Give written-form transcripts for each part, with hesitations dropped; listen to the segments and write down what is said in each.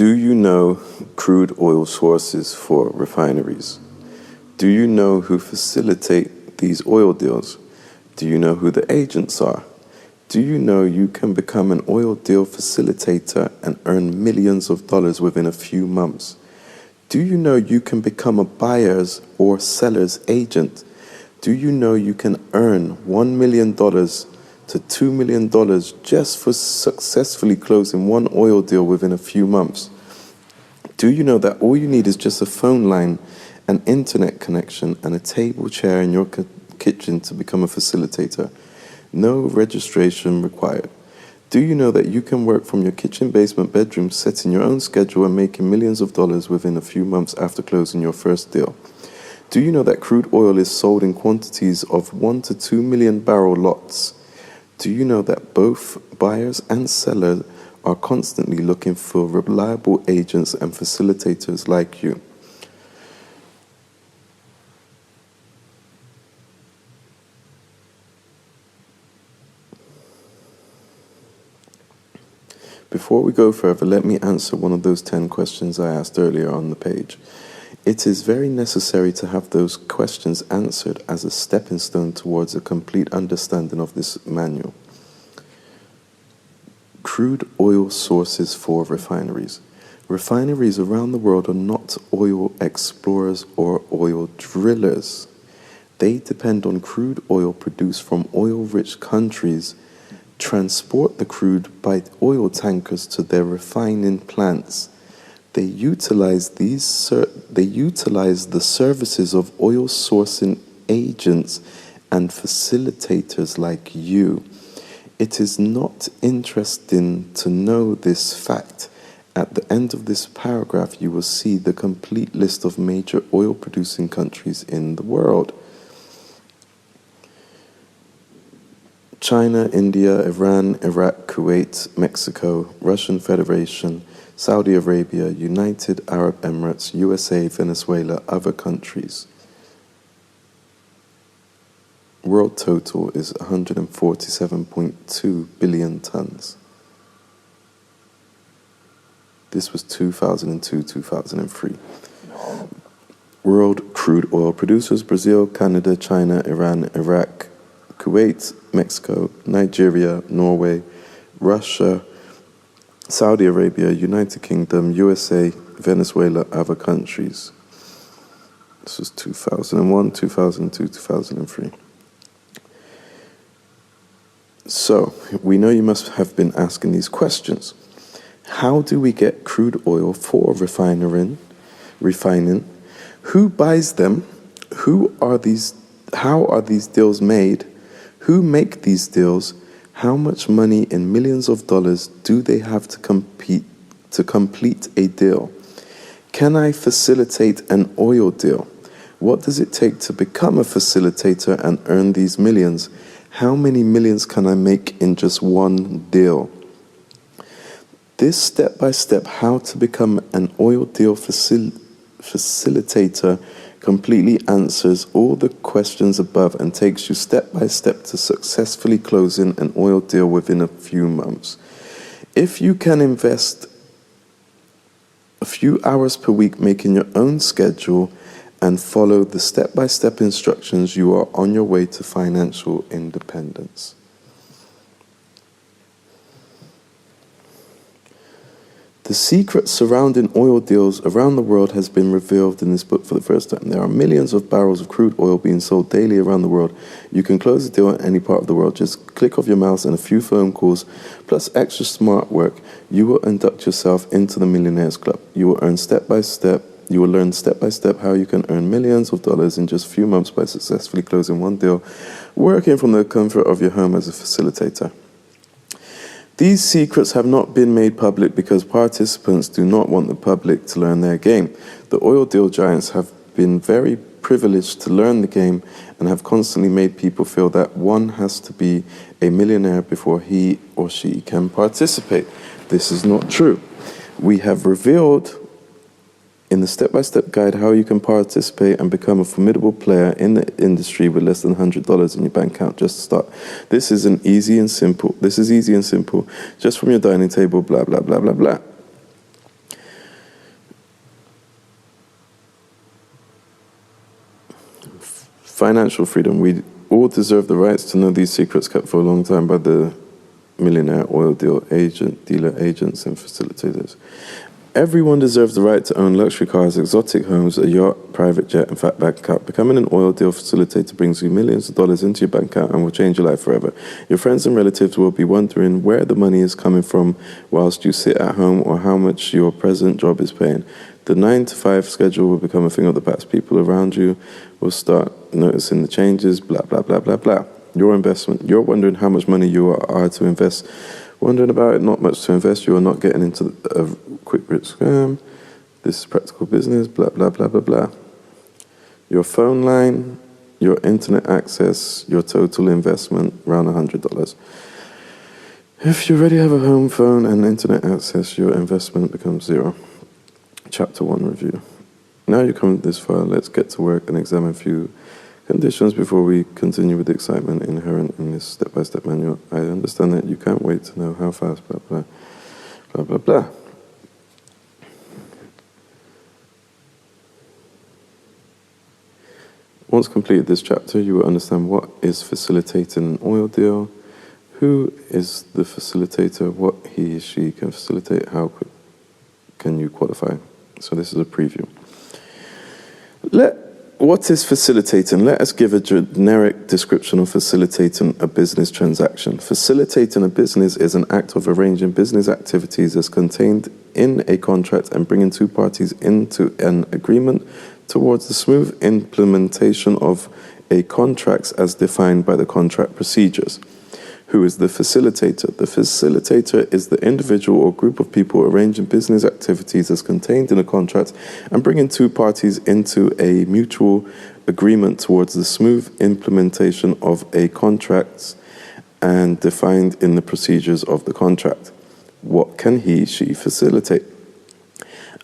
Do you know crude oil sources for refineries? Do you know who facilitate these oil deals? Do you know who the agents are? Do you know you can become an oil deal facilitator and earn millions of dollars within a few months? Do you know you can become a buyer's or seller's agent? Do you know you can earn $1 million to $2 million just for successfully closing one oil deal within a few months? Do you know that all you need is just a phone line, an internet connection, and a table chair in your kitchen to become a facilitator? No registration required. Do you know that you can work from your kitchen, basement, bedroom, setting your own schedule and making millions of dollars within a few months after closing your first deal? Do you know that crude oil is sold in quantities of 1 to 2 million barrel lots? Do you know that both buyers and sellers are constantly looking for reliable agents and facilitators like you? Before we go further, let me answer one of those 10 questions I asked earlier on the page. It is very necessary to have those questions answered as a stepping stone towards a complete understanding of this manual. Crude oil sources for refineries. Refineries around the world are not oil explorers or oil drillers. They depend on crude oil produced from oil-rich countries, transport the crude by oil tankers to their refining plants. They utilize the services of oil sourcing agents and facilitators like you. It is not interesting to know this fact. At the end of this paragraph, you will see the complete list of major oil-producing countries in the world. China, India, Iran, Iraq, Kuwait, Mexico, Russian Federation, Saudi Arabia, United Arab Emirates, USA, Venezuela, other countries. World total is 147.2 billion tons. This was 2002-2003. World crude oil producers: Brazil, Canada, China, Iran, Iraq, Kuwait, Mexico, Nigeria, Norway, Russia, Saudi Arabia, United Kingdom, USA, Venezuela, other countries. This was 2001, 2002, 2003. So, we know you must have been asking these questions. How do we get crude oil for refining? Who buys them? How are these deals made? Who make these deals? How much money in millions of dollars do they have to complete a deal? Can I facilitate an oil deal? What does it take to become a facilitator and earn these millions? How many millions can I make in just one deal? This step-by-step how to become an oil deal facilitator completely answers all the questions above and takes you step-by-step to successfully closing an oil deal within a few months. If you can invest a few hours per week making your own schedule and follow the step-by-step instructions, you are on your way to financial independence. The secret surrounding oil deals around the world has been revealed in this book for the first time. There are millions of barrels of crude oil being sold daily around the world. You can close a deal in any part of the world. Just click of your mouse and a few phone calls, plus extra smart work. You will induct yourself into the Millionaires Club. You will learn step by step how you can earn millions of dollars in just a few months by successfully closing one deal, working from the comfort of your home as a facilitator. These secrets have not been made public because participants do not want the public to learn their game. The oil deal giants have been very privileged to learn the game and have constantly made people feel that one has to be a millionaire before he or she can participate. This is not true. We have revealed in the step-by-step guide how you can participate and become a formidable player in the industry with less than $100 in your bank account just to start. This is easy and simple, just from your dining table, blah, blah, blah, blah, blah. Financial freedom. We all deserve the rights to know these secrets kept for a long time by the millionaire oil dealer agents and facilitators. Everyone deserves the right to own luxury cars, exotic homes, a yacht, private jet, and fat bank account. Becoming an oil deal facilitator brings you millions of dollars into your bank account and will change your life forever. Your friends and relatives will be wondering where the money is coming from whilst you sit at home or how much your present job is paying. The 9-to-5 schedule will become a thing of the past. People around you will start noticing the changes, blah, blah, blah, blah, blah. Your investment. You're wondering how much money you are to invest. Wondering about it, not much to invest. You are not getting into a quick rich scam. This is practical business, blah, blah, blah, blah, blah. Your phone line, your internet access, your total investment, around $100. If you already have a home phone and internet access, your investment becomes zero. Chapter 1 review. Now you come this far, let's get to work and examine a few conditions before we continue with the excitement inherent in this step-by-step manual. I understand that you can't wait to know how fast, blah, blah, blah, blah, blah. Once completed this chapter, you will understand what is facilitating an oil deal, who is the facilitator, what he or she can facilitate, how can you qualify. So this is a preview. What is facilitating? Let us give a generic description of facilitating a business transaction. Facilitating a business is an act of arranging business activities as contained in a contract and bringing two parties into an agreement towards the smooth implementation of a contract as defined by the contract procedures. Who is the facilitator? The facilitator is the individual or group of people arranging business activities as contained in a contract and bringing two parties into a mutual agreement towards the smooth implementation of a contract and defined in the procedures of the contract. What can she facilitate?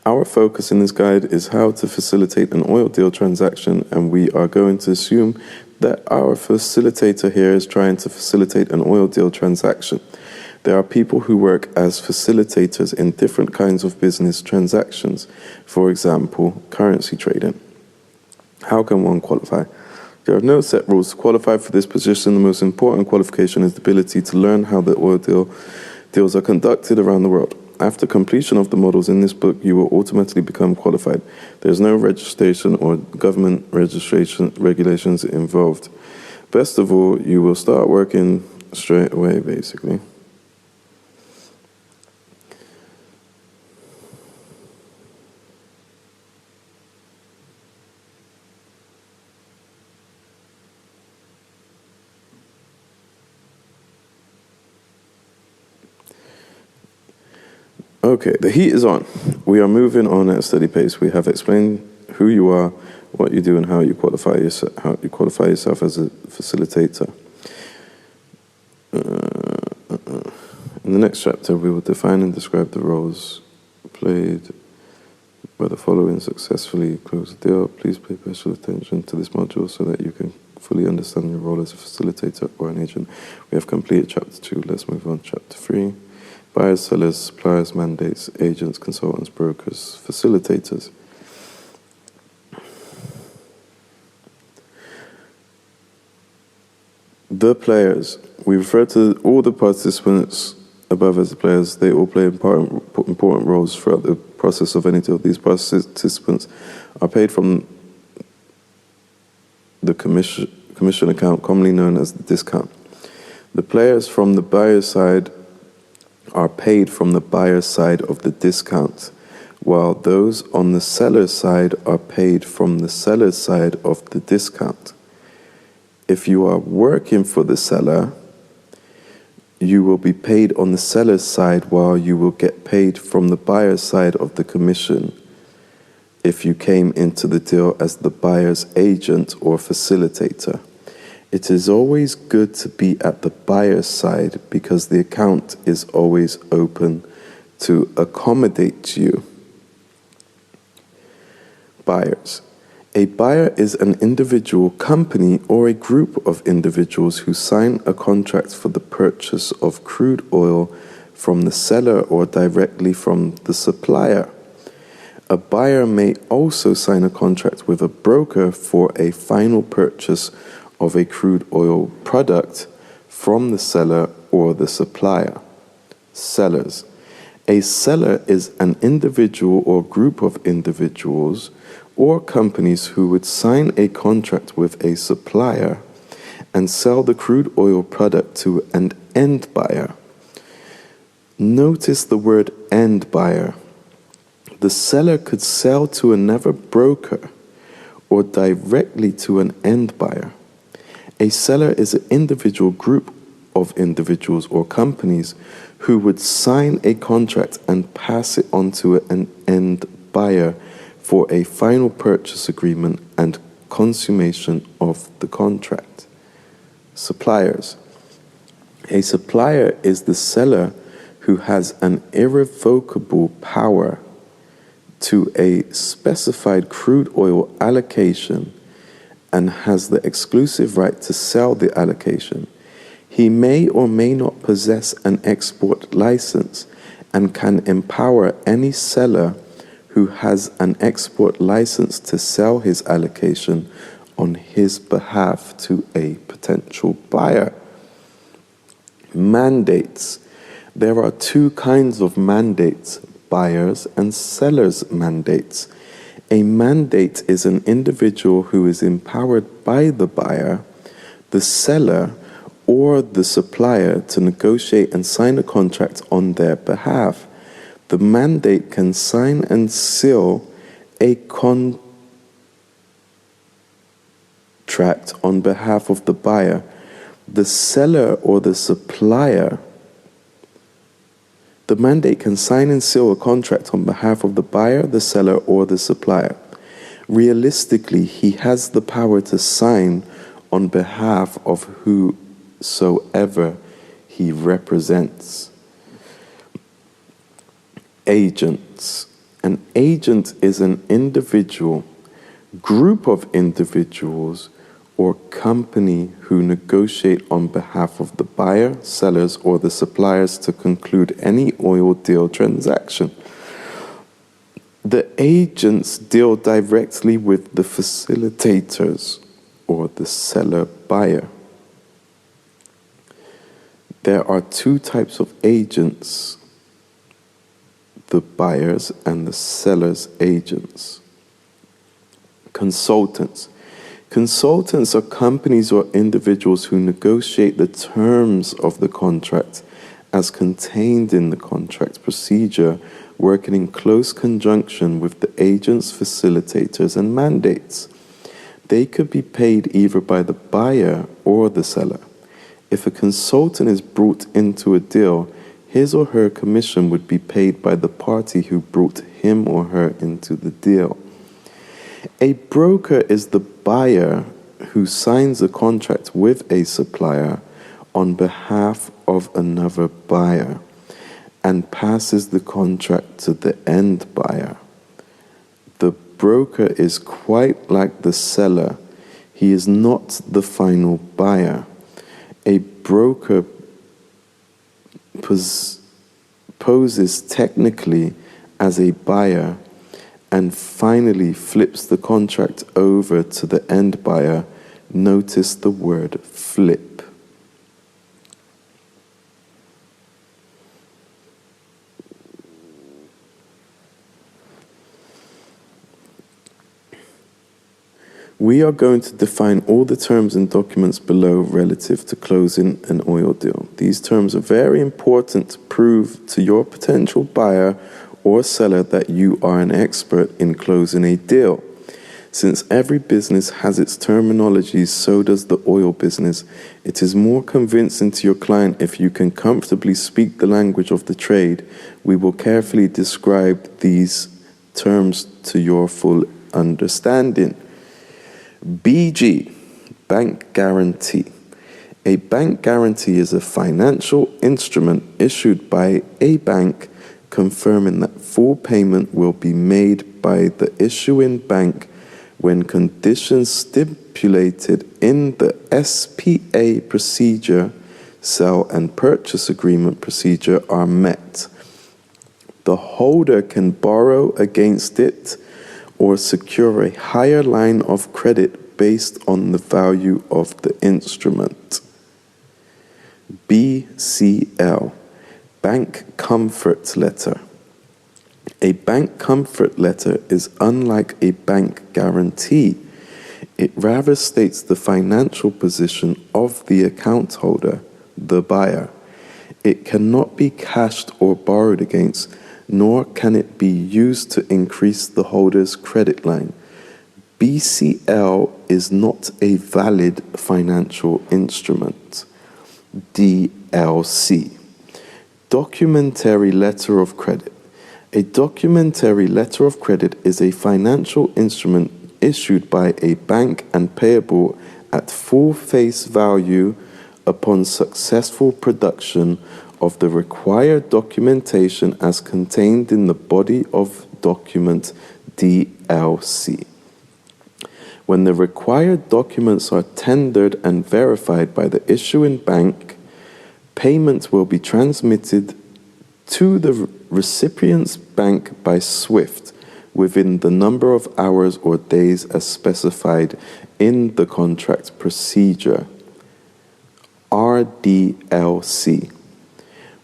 Our focus in this guide is how to facilitate an oil deal transaction, and we are going to assume that our facilitator here is trying to facilitate an oil deal transaction. There are people who work as facilitators in different kinds of business transactions. For example, currency trading. How can one qualify? There are no set rules to qualify for this position. The most important qualification is the ability to learn how the oil deals are conducted around the world. After completion of the models in this book, you will automatically become qualified. There's no registration or government regulations involved. Best of all, you will start working straight away, basically. Okay, the heat is on. We are moving on at a steady pace. We have explained who you are, what you do, and how you qualify yourself as a facilitator. In the next chapter, we will define and describe the roles played by the following successfully close the deal. Please pay special attention to this module so that you can fully understand your role as a facilitator or an agent. We have completed chapter 2. Let's move on to chapter 3. Buyers, sellers, suppliers, mandates, agents, consultants, brokers, facilitators. The players. We refer to all the participants above as the players. They all play important roles throughout the process of any deal. These participants are paid from the commission account, commonly known as the discount. The players from the buyer's side are paid from the buyer's side of the discount, while those on the seller's side are paid from the seller's side of the discount. If you are working for the seller, you will be paid on the seller's side while you will get paid from the buyer's side of the commission if you came into the deal as the buyer's agent or facilitator. It is always good to be at the buyer's side because the account is always open to accommodate you. Buyers. A buyer is an individual, company, or a group of individuals who sign a contract for the purchase of crude oil from the seller or directly from the supplier. A buyer may also sign a contract with a broker for a final purchase of a crude oil product from the seller or the supplier. Sellers. A seller is an individual or group of individuals or companies who would sign a contract with a supplier and sell the crude oil product to an end buyer. Notice the word end buyer. The seller could sell to another broker or directly to an end buyer. A seller is an individual group of individuals or companies who would sign a contract and pass it on to an end buyer for a final purchase agreement and consummation of the contract. Suppliers. A supplier is the seller who has an irrevocable power to a specified crude oil allocation and has the exclusive right to sell the allocation. He may or may not possess an export license and can empower any seller who has an export license to sell his allocation on his behalf to a potential buyer. Mandates. There are two kinds of mandates, buyers and sellers' mandates. A mandate is an individual who is empowered by the buyer, the seller, or the supplier to negotiate and sign a contract on their behalf. The mandate can sign and seal a contract on behalf of the buyer, the seller, or the supplier. The mandate can sign and seal a contract on behalf of the buyer, the seller, or the supplier. Realistically, he has the power to sign on behalf of whosoever he represents. Agents. An agent is an individual, group of individuals, or company who negotiate on behalf of the buyer, sellers, or the suppliers to conclude any oil deal transaction. The agents deal directly with the facilitators or the seller-buyer. There are two types of agents, the buyers and the seller's agents. Consultants. Consultants are companies or individuals who negotiate the terms of the contract as contained in the contract procedure, working in close conjunction with the agents, facilitators, and mandates. They could be paid either by the buyer or the seller. If a consultant is brought into a deal, his or her commission would be paid by the party who brought him or her into the deal. A broker is the buyer who signs a contract with a supplier on behalf of another buyer and passes the contract to the end buyer. The broker is quite like the seller. He is not the final buyer. A broker poses technically as a buyer and finally flips the contract over to the end buyer. Notice the word flip. We are going to define all the terms and documents below relative to closing an oil deal. These terms are very important to prove to your potential buyer or seller that you are an expert in closing a deal. Since every business has its terminology, so does the oil business. It is more convincing to your client if you can comfortably speak the language of the trade. We will carefully describe these terms to your full understanding. BG, bank guarantee. A bank guarantee is a financial instrument issued by a bank confirming that full payment will be made by the issuing bank when conditions stipulated in the SPA procedure, sale and purchase agreement procedure are met. the holder can borrow against it or secure a higher line of credit based on the value of the instrument. BCL, Bank Comfort Letter. A bank comfort letter is unlike a bank guarantee. It rather states the financial position of the account holder, the buyer. It cannot be cashed or borrowed against, nor can it be used to increase the holder's credit line. BCL is not a valid financial instrument. DLC, Documentary Letter of Credit. A documentary letter of credit is a financial instrument issued by a bank and payable at full face value upon successful production of the required documentation as contained in the body of document DLC. When the required documents are tendered and verified by the issuing bank, payment will be transmitted to the recipient's bank by SWIFT within the number of hours or days as specified in the contract procedure. RDLC,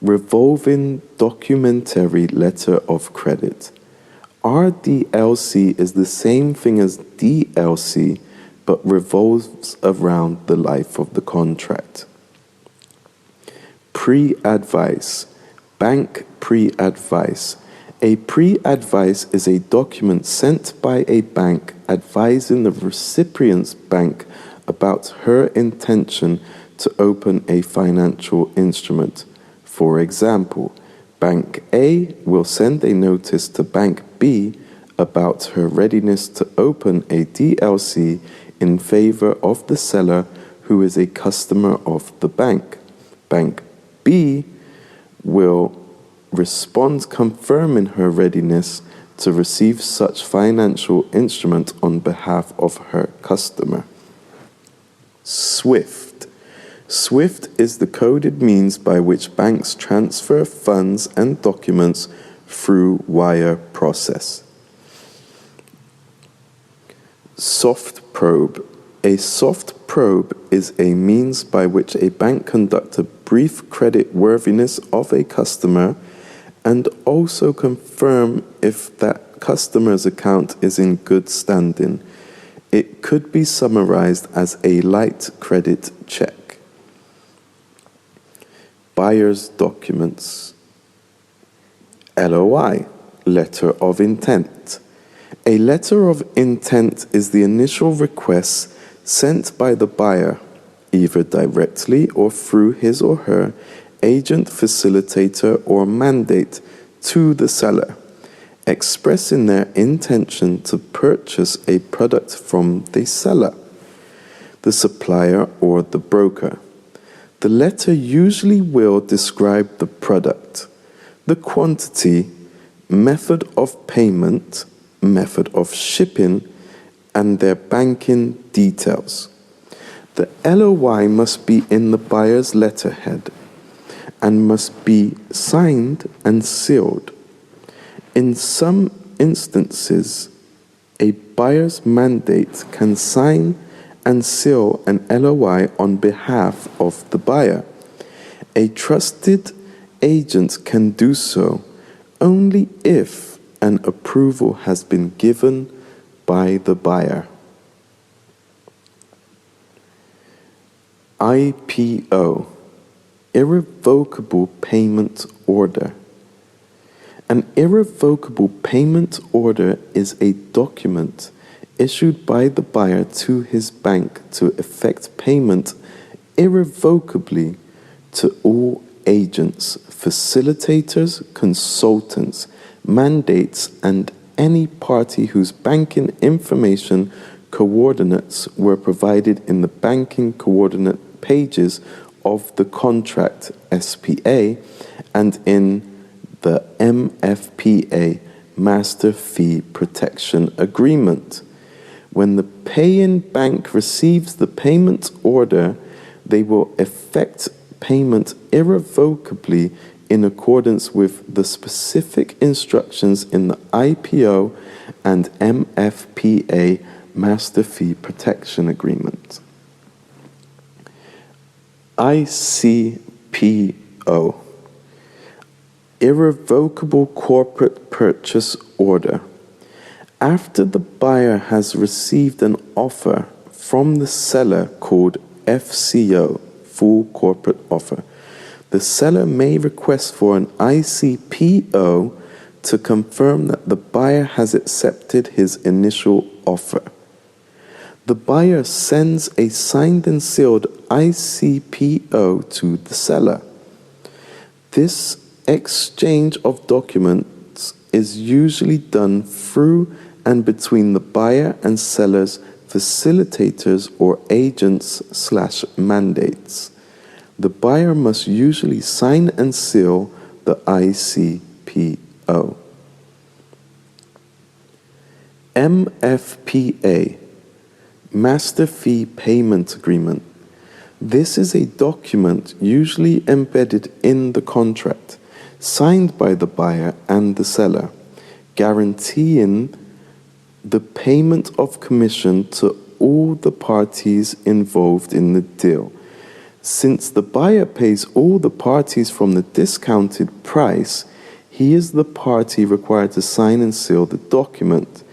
Revolving Documentary Letter of Credit. RDLC is the same thing as DLC, but revolves around the life of the contract. Pre-advice, Bank pre-advice. A pre-advice is a document sent by a bank advising the recipient's bank about her intention to open a financial instrument. For example, Bank A will send a notice to Bank B about her readiness to open a DLC in favor of the seller who is a customer of the bank. Bank B will respond confirming her readiness to receive such financial instrument on behalf of her customer. SWIFT. SWIFT is the coded means by which banks transfer funds and documents through wire process. Soft probe. A soft probe is a means by which a bank conducts a brief credit worthiness of a customer and also confirm if that customer's account is in good standing. It could be summarized as a light credit check. Buyer's documents. LOI, Letter of Intent. A letter of intent is the initial request sent by the buyer, either directly or through his or her agent, facilitator, or mandate to the seller, expressing their intention to purchase a product from the seller, the supplier, or the broker. The letter usually will describe the product, the quantity, method of payment, method of shipping, and their banking details. The LOI must be in the buyer's letterhead and must be signed and sealed. In some instances, a buyer's mandate can sign and seal an LOI on behalf of the buyer. A trusted agent can do so only if an approval has been given by the buyer. IPO, Irrevocable Payment Order. An irrevocable payment order is a document issued by the buyer to his bank to effect payment irrevocably to all agents, facilitators, consultants, mandates, and any party whose banking information coordinates were provided in the banking coordinate pages of the contract SPA and in the MFPA Master Fee Protection Agreement. When the paying bank receives the payment order, they will effect payment irrevocably in accordance with the specific instructions in the IPO and MFPA Master Fee Protection Agreement. ICPO, Irrevocable Corporate Purchase Order. After the buyer has received an offer from the seller called FCO, Full Corporate Offer, the seller may request for an ICPO to confirm that the buyer has accepted his initial offer. The buyer sends a signed and sealed ICPO to the seller. This exchange of documents is usually done through and between the buyer and seller's facilitators or agents/mandates. The buyer must usually sign and seal the ICPO. MFPA, Master Fee Payment Agreement. This is a document usually embedded in the contract, signed by the buyer and the seller, guaranteeing the payment of commission to all the parties involved in the deal. Since the buyer pays all the parties from the discounted price, he is the party required to sign and seal the document.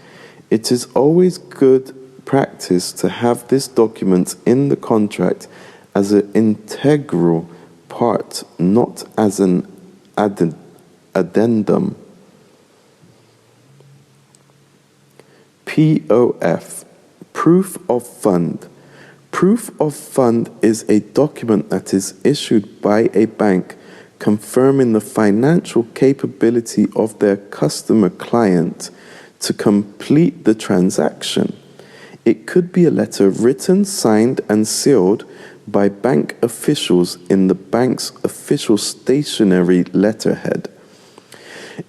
It is always good practice to have this document in the contract as an integral part, not as an addendum. POF, Proof of Fund. Proof of fund is a document that is issued by a bank confirming the financial capability of their customer client to complete the transaction. It could be a letter written, signed, and sealed by bank officials in the bank's official stationery letterhead.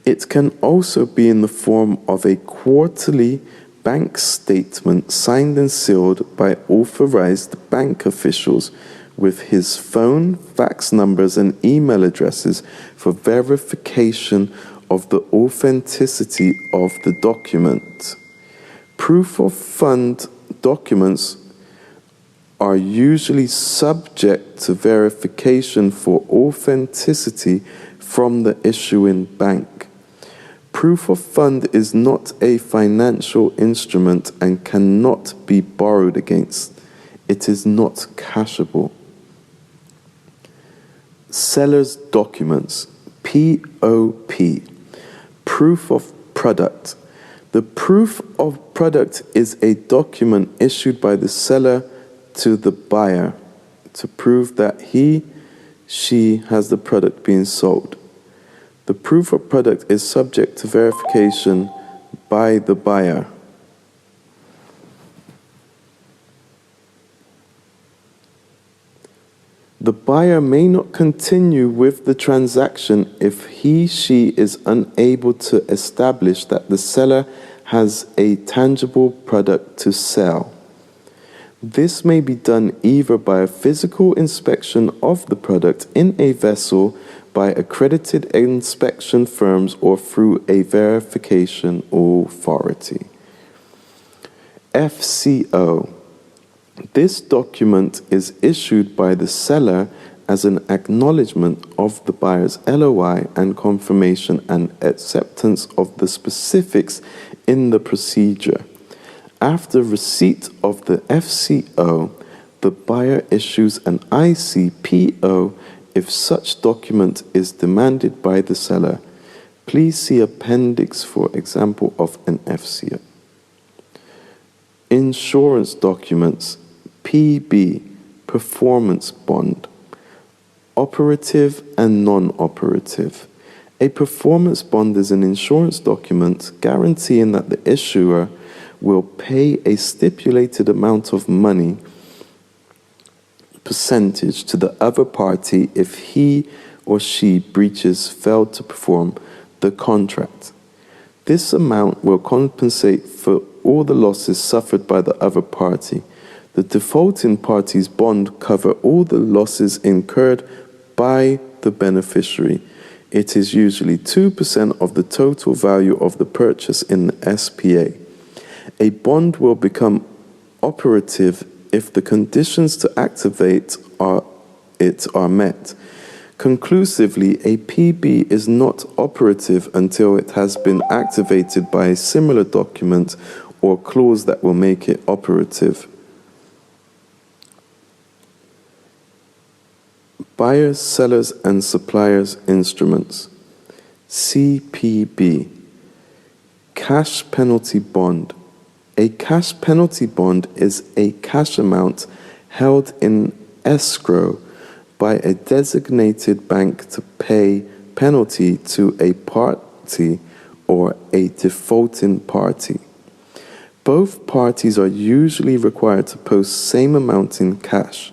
It can also be in the form of a quarterly bank statement signed and sealed by authorized bank officials with his phone, fax numbers, and email addresses for verification of the authenticity of the document. Proof of fund documents are usually subject to verification for authenticity from the issuing bank. Proof of fund is not a financial instrument and cannot be borrowed against. It is not cashable. Seller's documents, POP, Proof of Product. The proof of product is a document issued by the seller to the buyer to prove that she has the product being sold. The proof of product is subject to verification by the buyer. The buyer may not continue with the transaction if she is unable to establish that the seller has a tangible product to sell. This may be done either by a physical inspection of the product in a vessel by accredited inspection firms or through a verification authority. FCO. This document is issued by the seller as an acknowledgement of the buyer's LOI and confirmation and acceptance of the specifics in the procedure. After receipt of the FCO, the buyer issues an ICPO if such document is demanded by the seller. Please see appendix for example of an FCO. Insurance documents, PB, performance bond. Operative and non-operative. A performance bond is an insurance document guaranteeing that the issuer will pay a stipulated amount of money percentage to the other party if he or she failed to perform the contract. This amount will compensate for all the losses suffered by the other party. The defaulting party's bond cover all the losses incurred by the beneficiary. It is usually 2% of the total value of the purchase in the SPA. A bond will become operative if the conditions to activate it are met. Conclusively, a PB is not operative until it has been activated by a similar document or clause that will make it operative. Buyers, sellers, and suppliers instruments. CPB. Cash penalty bond. A cash penalty bond is a cash amount held in escrow by a designated bank to pay penalty to a party or a defaulting party. Both parties are usually required to post same amount in cash.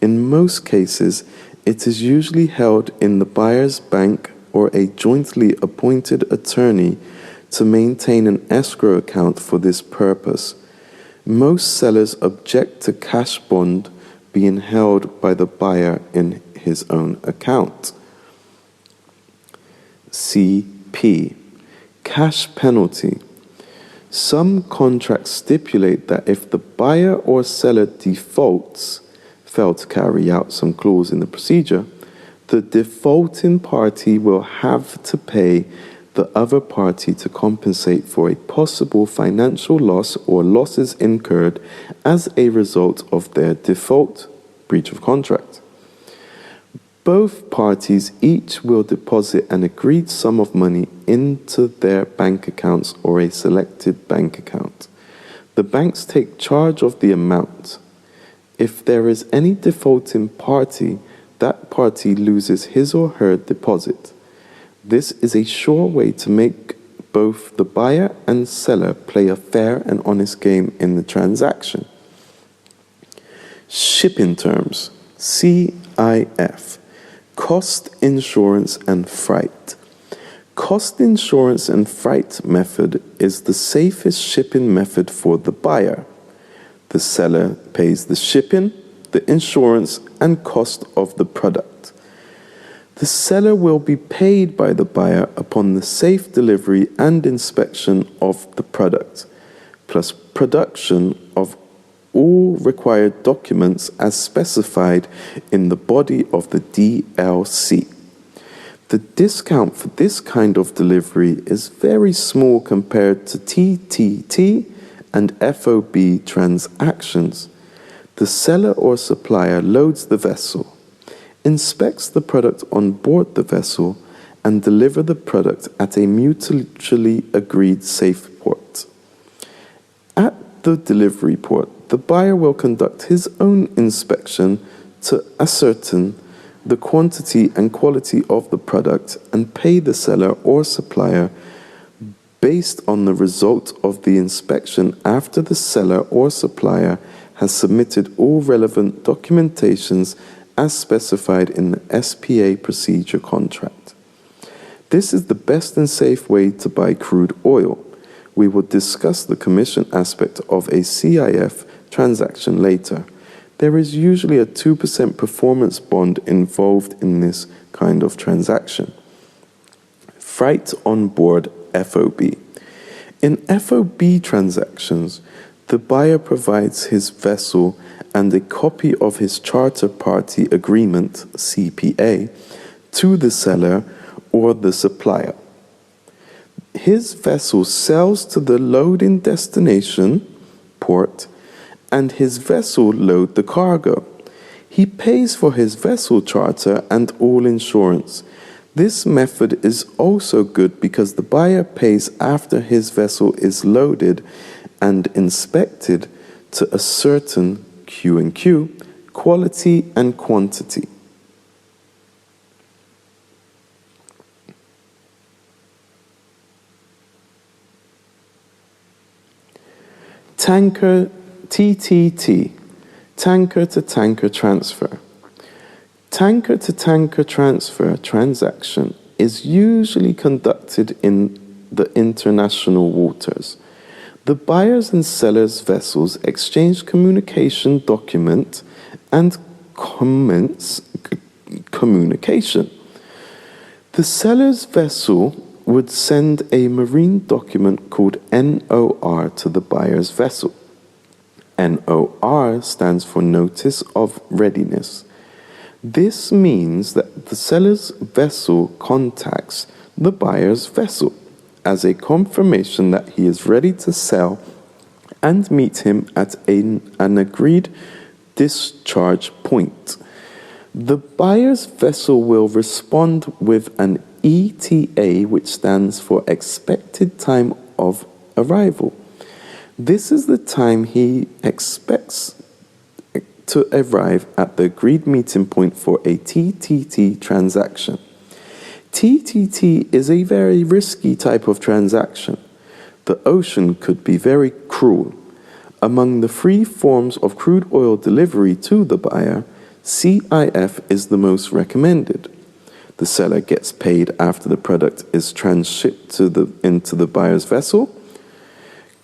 In most cases, it is usually held in the buyer's bank or a jointly appointed attorney to maintain an escrow account for this purpose. Most sellers object to cash bond being held by the buyer in his own account. CP. Cash penalty. Some contracts stipulate that if the buyer or seller defaults, fail to carry out some clause in the procedure, the defaulting party will have to pay the other party to compensate for a possible financial loss or losses incurred as a result of their default, breach of contract. Both parties each will deposit an agreed sum of money into their bank accounts or a selected bank account. The banks take charge of the amount. If there is any defaulting party, that party loses his or her deposit. This is a sure way to make both the buyer and seller play a fair and honest game in the transaction. Shipping terms. CIF. Cost, insurance, and freight. Cost, insurance, and freight method is the safest shipping method for the buyer. The seller pays the shipping, the insurance, and cost of the product. The seller will be paid by the buyer upon the safe delivery and inspection of the product, plus production of all required documents as specified in the body of the DLC. The discount for this kind of delivery is very small compared to TTT and FOB transactions. The seller or supplier loads the vessel, inspects the product on board the vessel, and deliver the product at a mutually agreed safe port. At the delivery port, the buyer will conduct his own inspection to ascertain the quantity and quality of the product and pay the seller or supplier based on the result of the inspection after the seller or supplier has submitted all relevant documentations as specified in the SPA procedure contract. This is the best and safe way to buy crude oil. We will discuss the commission aspect of a CIF transaction later. There is usually a 2% performance bond involved in this kind of transaction. Freight on board FOB. In FOB transactions, the buyer provides his vessel and a copy of his charter party agreement, CPA, to the seller or the supplier. His vessel sails to the loading destination, port, and his vessel load the cargo. He pays for his vessel charter and all insurance. This method is also good because the buyer pays after his vessel is loaded and inspected to a certain Q&Q, quality and quantity. Tanker TTT, tanker to tanker transfer. Tanker to tanker transfer transaction is usually conducted in the international waters. The buyers and sellers' vessels exchange communication document and commence communication. The seller's vessel would send a marine document called NOR to the buyer's vessel. NOR stands for Notice of Readiness. This means that the seller's vessel contacts the buyer's vessel as a confirmation that he is ready to sell and meet him at an agreed discharge point. The buyer's vessel will respond with an ETA, which stands for Expected Time of Arrival. This is the time he expects to arrive at the agreed meeting point for a TTT transaction. TTT is a very risky type of transaction. The ocean could be very cruel. Among the three forms of crude oil delivery to the buyer, CIF is the most recommended. The seller gets paid after the product is transshipped into the buyer's vessel,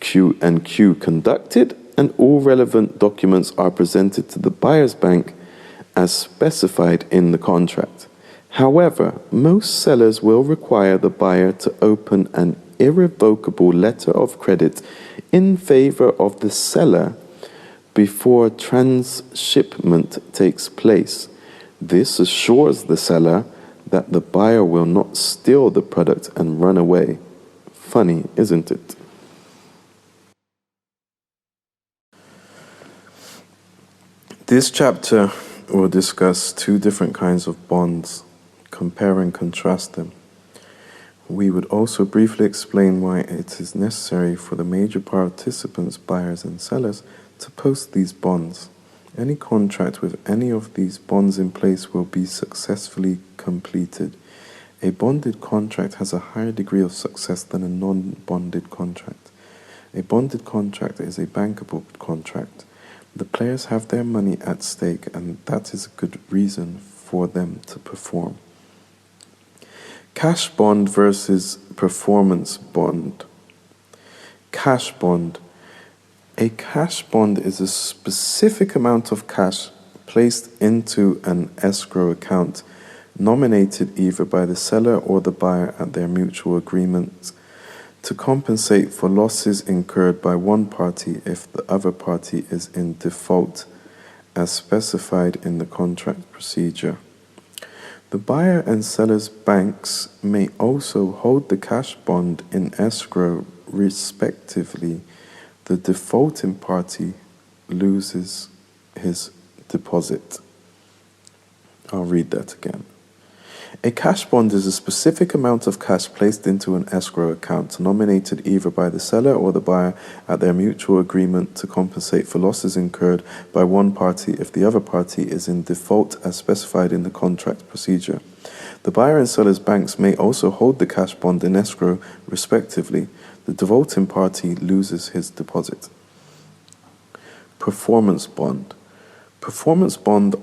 Q&Q conducted, and all relevant documents are presented to the buyer's bank as specified in the contract. However, most sellers will require the buyer to open an irrevocable letter of credit in favor of the seller before transshipment takes place. This assures the seller that the buyer will not steal the product and run away. Funny, isn't it? This chapter will discuss two different kinds of bonds, compare and contrast them. We would also briefly explain why it is necessary for the major participants, buyers and sellers, to post these bonds. Any contract with any of these bonds in place will be successfully completed. A bonded contract has a higher degree of success than a non-bonded contract. A bonded contract is a bankable contract. The players have their money at stake, and that is a good reason for them to perform. Cash bond versus performance bond. Cash bond. A cash bond is a specific amount of cash placed into an escrow account, nominated either by the seller or the buyer at their mutual agreement, to compensate for losses incurred by one party if the other party is in default, as specified in the contract procedure. The buyer and seller's banks may also hold the cash bond in escrow respectively. The defaulting party loses his deposit. I'll read that again. A cash bond is a specific amount of cash placed into an escrow account, nominated either by the seller or the buyer at their mutual agreement, to compensate for losses incurred by one party if the other party is in default as specified in the contract procedure. The buyer and seller's banks may also hold the cash bond in escrow respectively. The defaulting party loses his deposit. Performance bond. Performance bonds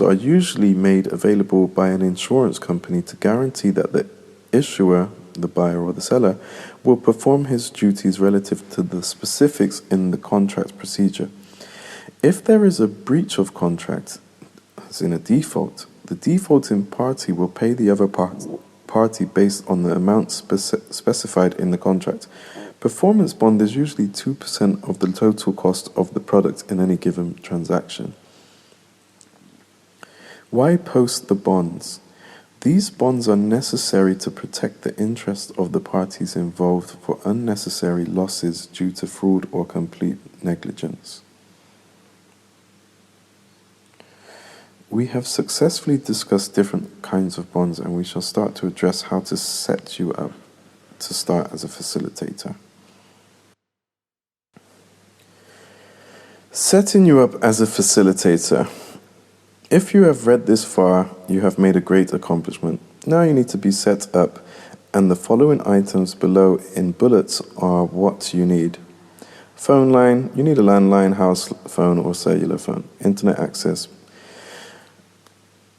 are usually made available by an insurance company to guarantee that the issuer, the buyer or the seller, will perform his duties relative to the specifics in the contract procedure. If there is a breach of contract, as in a default, the defaulting party will pay the other party based on the amount specified in the contract. Performance bond is usually 2% of the total cost of the product in any given transaction. Why post the bonds? These bonds are necessary to protect the interest of the parties involved for unnecessary losses due to fraud or complete negligence. We have successfully discussed different kinds of bonds, and we shall start to address how to set you up to start as a facilitator. Setting you up as a facilitator. If you have read this far, you have made a great accomplishment. Now you need to be set up, and the following items below in bullets are what you need. Phone line, you need a landline, house phone or cellular phone, internet access,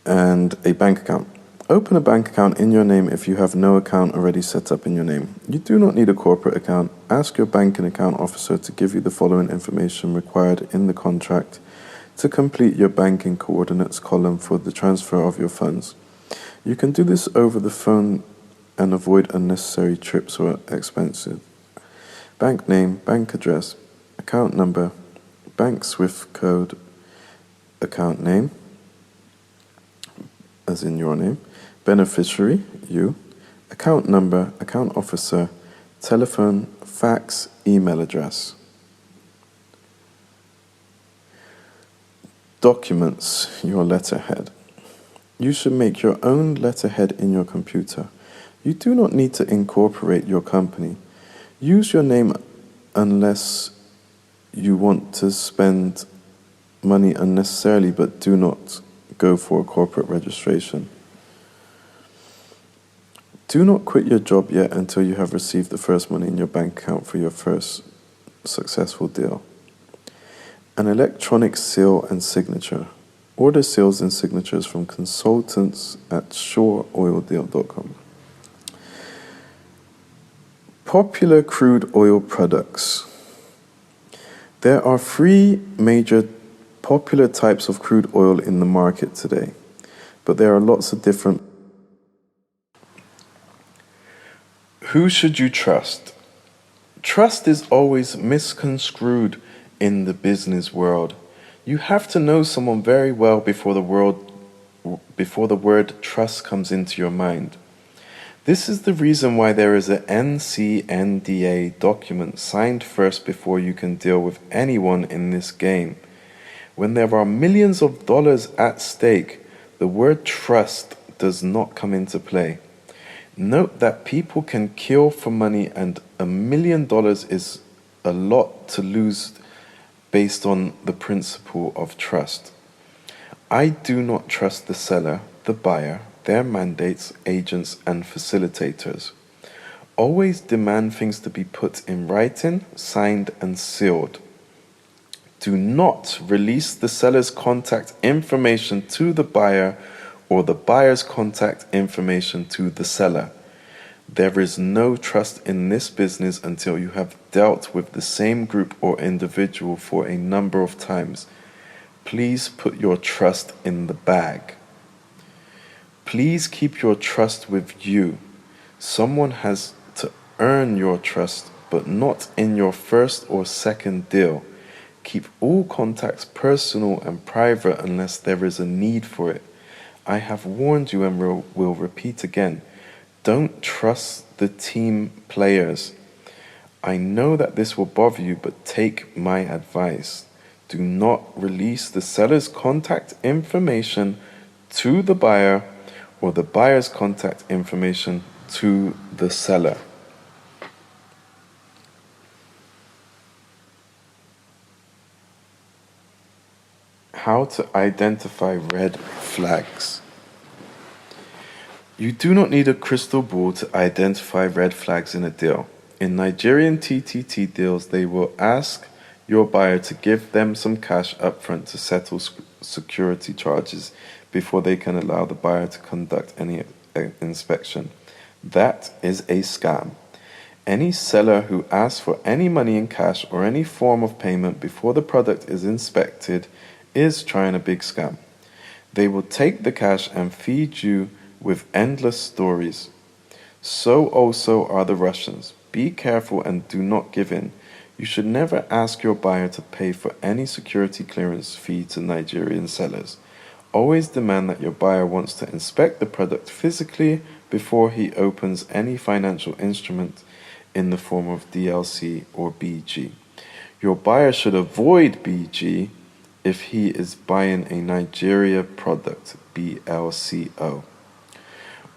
and a bank account. Open a bank account in your name if you have no account already set up in your name. You do not need a corporate account. Ask your banking account officer to give you the following information required in the contract to complete your banking coordinates column for the transfer of your funds. You can do this over the phone and avoid unnecessary trips or expenses. Bank name, bank address, account number, bank SWIFT code, account name, as in your name, beneficiary, you, account number, account officer, telephone, fax, email address. Documents, your letterhead. You should make your own letterhead in your computer. You do not need to incorporate your company. Use your name unless you want to spend money unnecessarily, but do not go for a corporate registration. Do not quit your job yet until you have received the first money in your bank account for your first successful deal. An electronic seal and signature. Order seals and signatures from consultants at shoreoildeal.com. Popular crude oil products. There are 3 major popular types of crude oil in the market today, but there are lots of different. Who should you trust? Trust is always misconstrued in the business world. You have to know someone very well before the word trust comes into your mind. This is the reason why there is an NCNDA document signed first before you can deal with anyone in this game. When there are millions of dollars at stake, the word trust does not come into play. Note that people can kill for money, and $1 million is a lot to lose based on the principle of trust. I do not trust the seller, the buyer, their mandates, agents, and facilitators. Always demand things to be put in writing, signed, and sealed. Do not release the seller's contact information to the buyer or the buyer's contact information to the seller. There is no trust in this business until you have dealt with the same group or individual for a number of times. Please put your trust in the bag. Please keep your trust with you. Someone has to earn your trust, but not in your first or second deal. Keep all contacts personal and private unless there is a need for it. I have warned you and will repeat again. Don't trust the team players. I know that this will bother you, but take my advice. Do not release the seller's contact information to the buyer or the buyer's contact information to the seller. How to identify red flags. You do not need a crystal ball to identify red flags in a deal. In Nigerian TTT deals, they will ask your buyer to give them some cash upfront to settle security charges before they can allow the buyer to conduct any inspection. That is a scam. Any seller who asks for any money in cash or any form of payment before the product is inspected is trying a big scam. They will take the cash and feed you with endless stories. So also are the Russians. Be careful and do not give in. You should never ask your buyer to pay for any security clearance fee to Nigerian sellers. Always demand that your buyer wants to inspect the product physically before he opens any financial instrument in the form of DLC or BG. Your buyer should avoid BG if he is buying a Nigeria product, BLCO.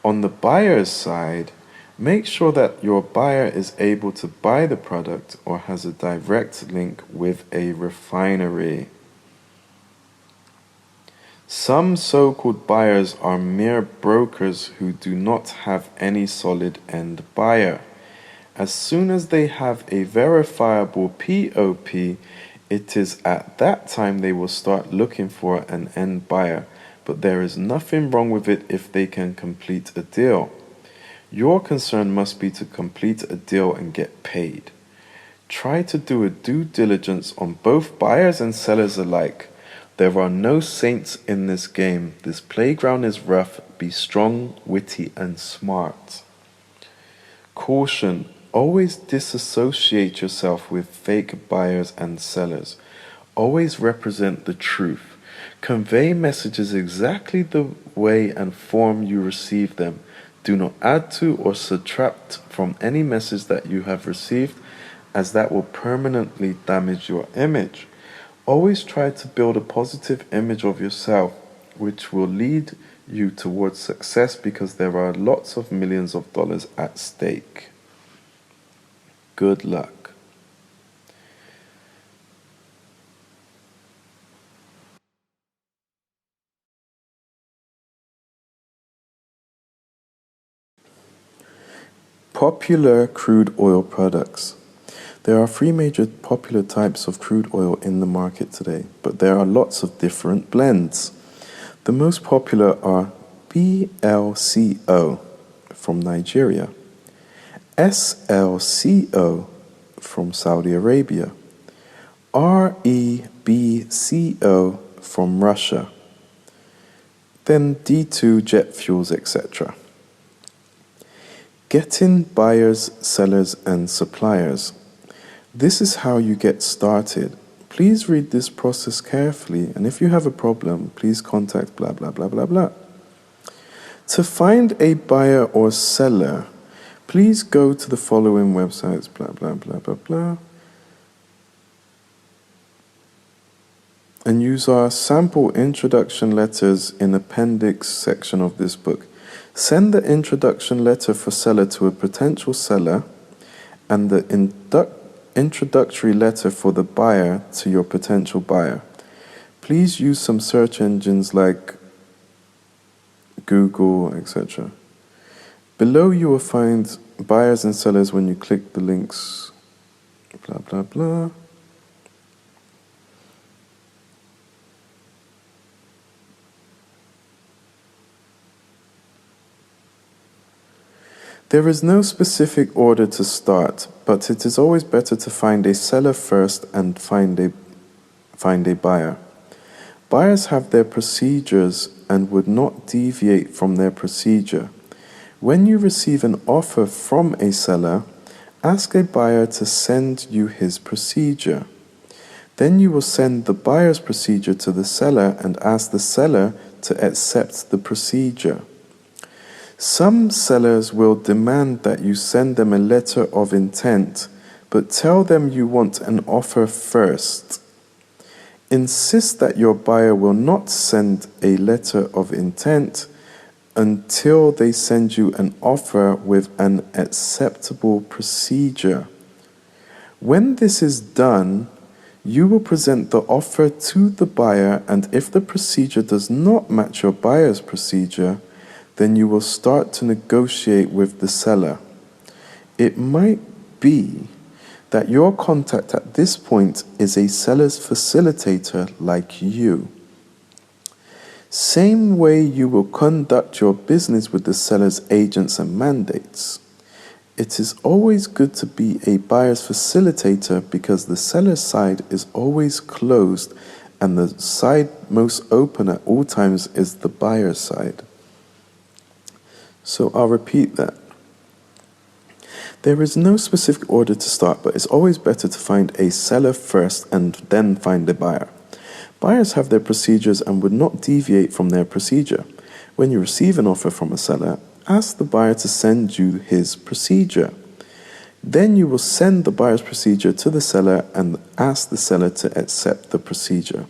On the buyer's side, make sure that your buyer is able to buy the product or has a direct link with a refinery. Some so-called buyers are mere brokers who do not have any solid end buyer. As soon as they have a verifiable POP, it is at that time they will start looking for an end buyer, but there is nothing wrong with it if they can complete a deal. Your concern must be to complete a deal and get paid. Try to do a due diligence on both buyers and sellers alike. There are no saints in this game. This playground is rough. Be strong, witty, and smart. Caution. Always disassociate yourself with fake buyers and sellers. Always represent the truth. Convey messages exactly the way and form you receive them. Do not add to or subtract from any message that you have received, as that will permanently damage your image. Always try to build a positive image of yourself, which will lead you towards success, because there are lots of millions of dollars at stake. Good luck. Popular crude oil products. There are 3 major popular types of crude oil in the market today, but there are lots of different blends. The most popular are BLCO from Nigeria, SLCO from Saudi Arabia, REBCO from Russia, then D2 jet fuels, etc. Getting buyers, sellers, and suppliers. This is how you get started. Please read this process carefully, and if you have a problem, please contact blah blah blah blah blah. To find a buyer or seller, please go to the following websites, blah blah blah blah blah, and use our sample introduction letters in appendix section of this book. Send the introduction letter for seller to a potential seller, and the introductory letter for the buyer to your potential buyer. Please use some search engines like Google, etc. Below you will find buyers and sellers when you click the links, blah blah blah. There is no specific order to start, but it is always better to find a seller first and find a buyer. Buyers have their procedures and would not deviate from their procedure. When you receive an offer from a seller, ask a buyer to send you his procedure. Then you will send the buyer's procedure to the seller and ask the seller to accept the procedure. Some sellers will demand that you send them a letter of intent, but tell them you want an offer first. Insist that your buyer will not send a letter of intent until they send you an offer with an acceptable procedure. When this is done, you will present the offer to the buyer, and if the procedure does not match your buyer's procedure, then you will start to negotiate with the seller. It might be that your contact at this point is a seller's facilitator like you. Same way you will conduct your business with the seller's agents and mandates. It is always good to be a buyer's facilitator, because the seller's side is always closed and the side most open at all times is the buyer's side. So I'll repeat that. There is no specific order to start, but it's always better to find a seller first and then find a buyer. Buyers have their procedures and would not deviate from their procedure. When you receive an offer from a seller, ask the buyer to send you his procedure. Then you will send the buyer's procedure to the seller and ask the seller to accept the procedure.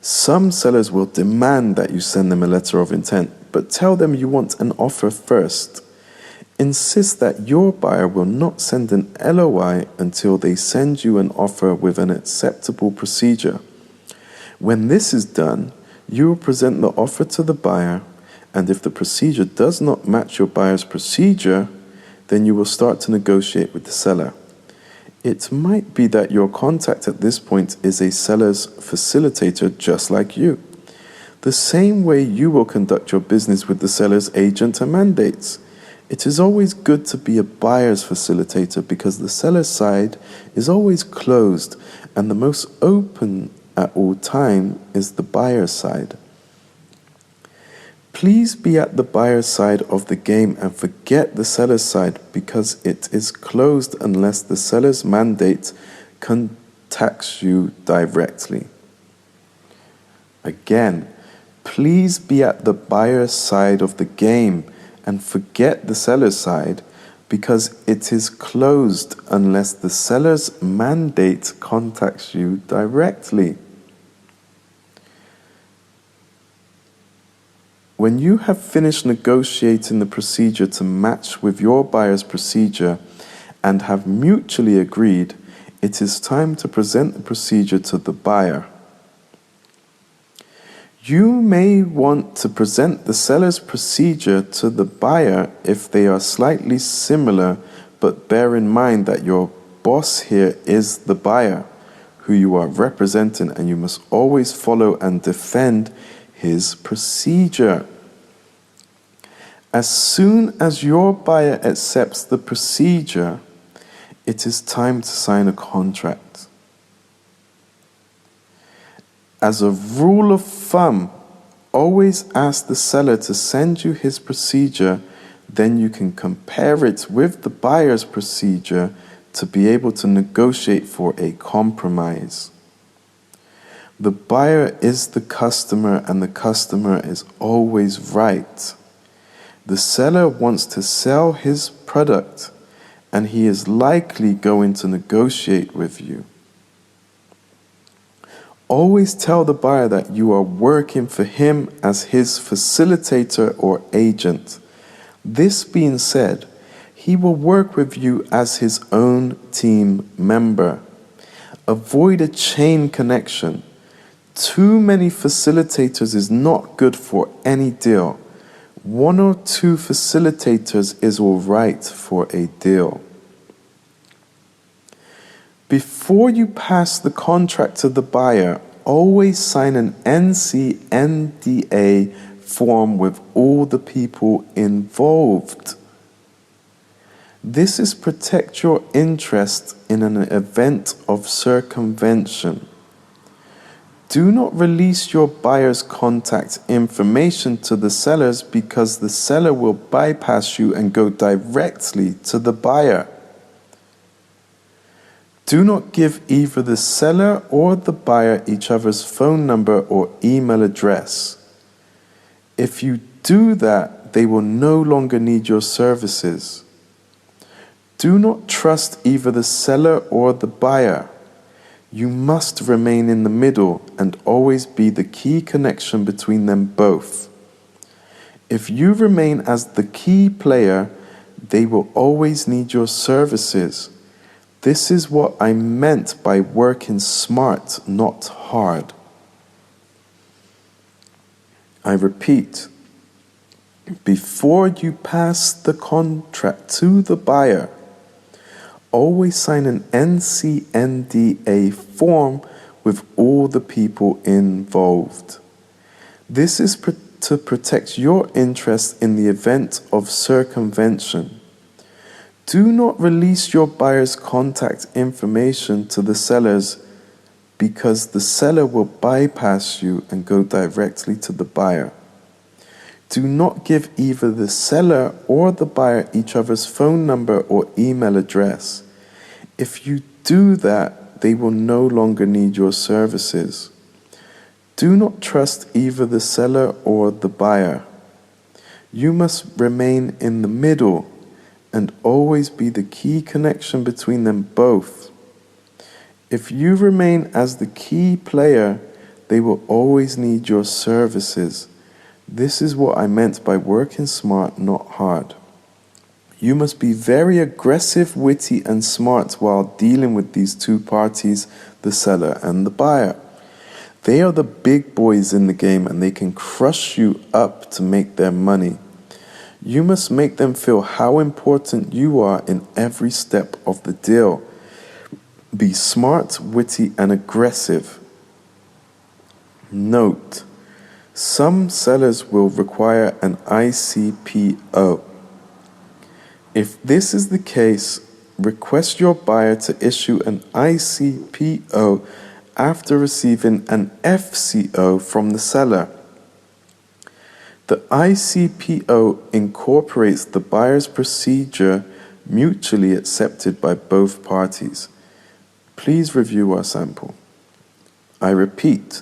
Some sellers will demand that you send them a letter of intent, but tell them you want an offer first. Insist that your buyer will not send an LOI until they send you an offer with an acceptable procedure. When this is done, you will present the offer to the buyer, and if the procedure does not match your buyer's procedure, then you will start to negotiate with the seller. It might be that your contact at this point is a seller's facilitator just like you. The same way you will conduct your business with the seller's agent and mandates. It is always good to be a buyer's facilitator, because the seller's side is always closed and the most open at all time is the buyer's side. Please be at the buyer's side of the game and forget the seller's side, because it is closed unless the seller's mandate contacts you directly. Again, please be at the buyer's side of the game and forget the seller's side, because it is closed unless the seller's mandate contacts you directly. When you have finished negotiating the procedure to match with your buyer's procedure and have mutually agreed, it is time to present the procedure to the buyer. You may want to present the seller's procedure to the buyer if they are slightly similar, but bear in mind that your boss here is the buyer who you are representing, and you must always follow and defend his procedure. As soon as your buyer accepts the procedure, it is time to sign a contract. As a rule of thumb, always ask the seller to send you his procedure, then you can compare it with the buyer's procedure to be able to negotiate for a compromise. The buyer is the customer, and the customer is always right. The seller wants to sell his product, and he is likely going to negotiate with you. Always tell the buyer that you are working for him as his facilitator or agent. This being said, he will work with you as his own team member. Avoid a chain connection. Too many facilitators is not good for any deal. 1 or 2 facilitators is all right for a deal. Before you pass the contract to the buyer, always sign an NDA form with all the people involved. This is protect your interest in an event of circumvention. Do not release your buyer's contact information to the sellers, because the seller will bypass you and go directly to the buyer. Do not give either the seller or the buyer each other's phone number or email address. If you do that, they will no longer need your services. Do not trust either the seller or the buyer. You must remain in the middle and always be the key connection between them both. If you remain as the key player, they will always need your services. This is what I meant by working smart, not hard. I repeat, before you pass the contract to the buyer, always sign an NDA form with all the people involved. This is to protect your interest in the event of circumvention. Do not release your buyer's contact information to the sellers, because the seller will bypass you and go directly to the buyer. Do not give either the seller or the buyer each other's phone number or email address. If you do that, they will no longer need your services. Do not trust either the seller or the buyer. You must remain in the middle and always be the key connection between them both. If you remain as the key player, they will always need your services. This is what I meant by working smart, not hard. You must be very aggressive, witty, and smart while dealing with these two parties, the seller and the buyer. They are the big boys in the game, and they can crush you up to make their money. You must make them feel how important you are in every step of the deal. Be smart, witty, and aggressive. Note: some sellers will require an ICPO. If this is the case, request your buyer to issue an ICPO after receiving an FCO from the seller. The ICPO incorporates the buyer's procedure mutually accepted by both parties. Please review our sample. I repeat,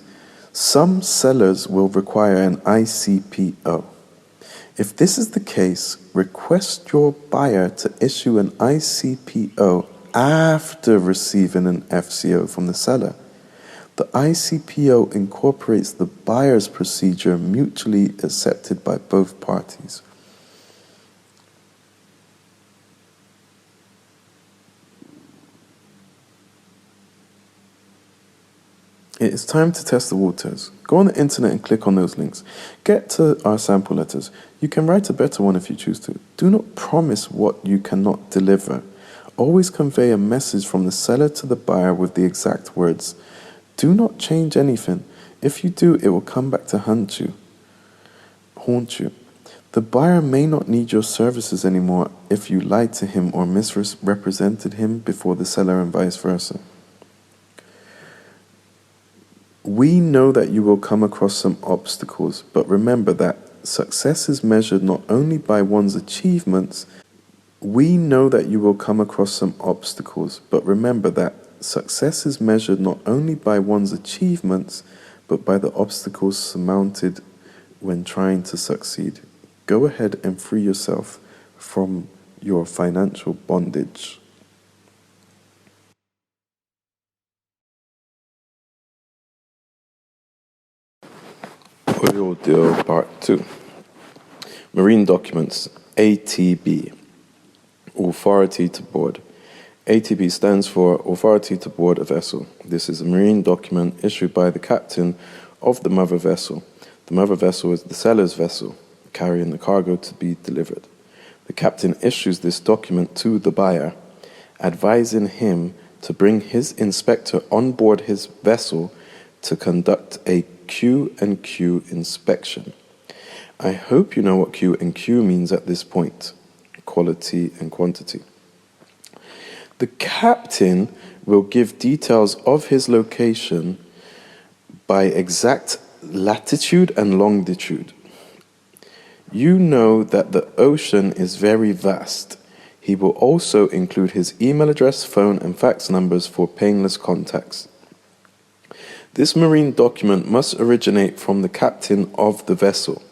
some sellers will require an ICPO. If this is the case, request your buyer to issue an ICPO after receiving an FCO from the seller. The ICPO incorporates the buyer's procedure mutually accepted by both parties. It is time to test the waters. Go on the internet and click on those links. Get to our sample letters. You can write a better one if you choose to. Do not promise what you cannot deliver. Always convey a message from the seller to the buyer with the exact words. Do not change anything. If you do, it will come back to haunt you. The buyer may not need your services anymore if you lied to him or misrepresented him before the seller and vice versa. We know that you will come across some obstacles, but remember that success is measured not only by one's achievements. We know that you will come across some obstacles, but remember that success is measured not only by one's achievements, but by the obstacles surmounted when trying to succeed. Go ahead and free yourself from your financial bondage. Oil Deal Part 2. Marine Documents, ATB. Authority to Board. ATB stands for Authority to Board a Vessel. This is a marine document issued by the captain of the mother vessel. The mother vessel is the seller's vessel, carrying the cargo to be delivered. The captain issues this document to the buyer, advising him to bring his inspector on board his vessel to conduct a Q&Q inspection. I hope you know what Q&Q means at this point, quality and quantity. The captain will give details of his location by exact latitude and longitude. You know that the ocean is very vast. He will also include his email address, phone, and fax numbers for painless contacts. This marine document must originate from the captain of the vessel.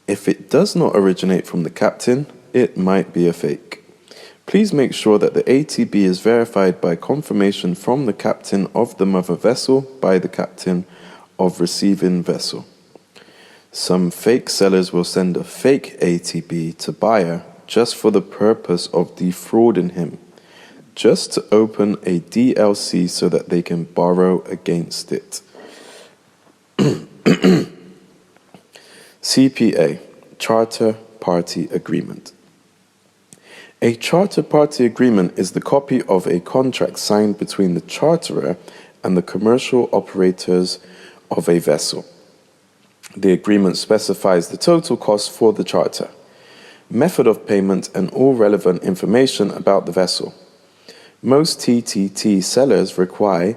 If it does not originate from the captain, it might be a fake. Please make sure that the ATB is verified by confirmation from the captain of the mother vessel by the captain of receiving vessel. Some fake sellers will send a fake ATB to buyer just for the purpose of defrauding him, just to open a DLC so that they can borrow against it. CPA, Charter Party Agreement. A charter party agreement is the copy of a contract signed between the charterer and the commercial operators of a vessel. The agreement specifies the total cost for the charter, method of payment, and all relevant information about the vessel. Most TTT sellers require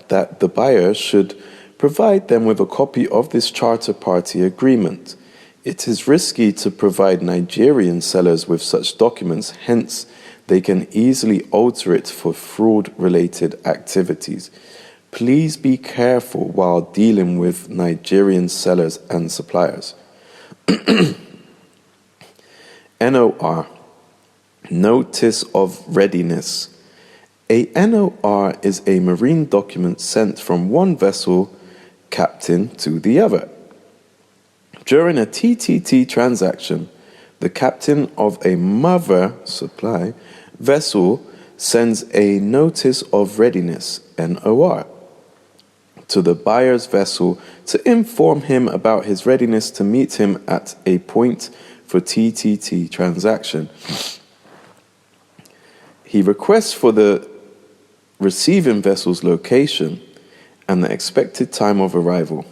that the buyer should provide them with a copy of this charter party agreement. It is risky to provide Nigerian sellers with such documents, hence they can easily alter it for fraud-related activities. Please be careful while dealing with Nigerian sellers and suppliers. NOR, Notice of Readiness. A NOR is a marine document sent from one vessel captain to the other. During a TTT transaction, the captain of a mother supply vessel sends a Notice of Readiness, NOR, to the buyer's vessel to inform him about his readiness to meet him at a point for TTT transaction. He requests for the receiving vessel's location and the expected time of arrival,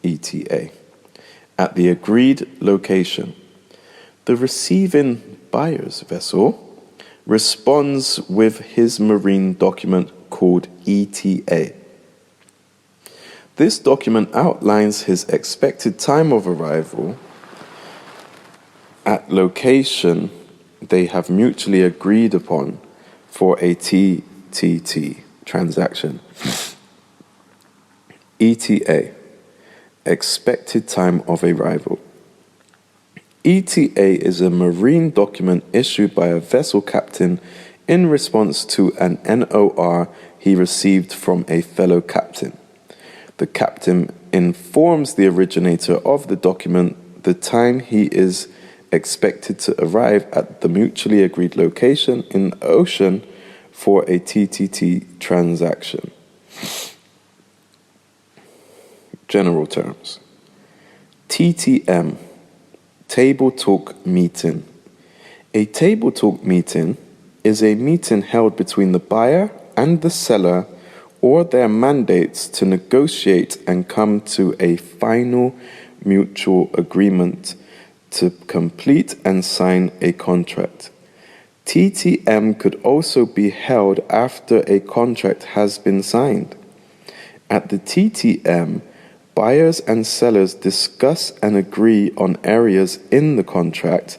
ETA, at the agreed location. The receiving buyer's vessel responds with his marine document called ETA. This document outlines his expected time of arrival at location they have mutually agreed upon for a TTT transaction. ETA, expected time of arrival. ETA is a marine document issued by a vessel captain in response to an NOR he received from a fellow captain. The captain informs the originator of the document the time he is expected to arrive at the mutually agreed location in the ocean for a TTT transaction. General terms. TTM, Table Talk Meeting. A table talk meeting is a meeting held between the buyer and the seller or their mandates to negotiate and come to a final mutual agreement to complete and sign a contract. TTM could also be held after a contract has been signed. At the TTM, buyers and sellers discuss and agree on areas in the contract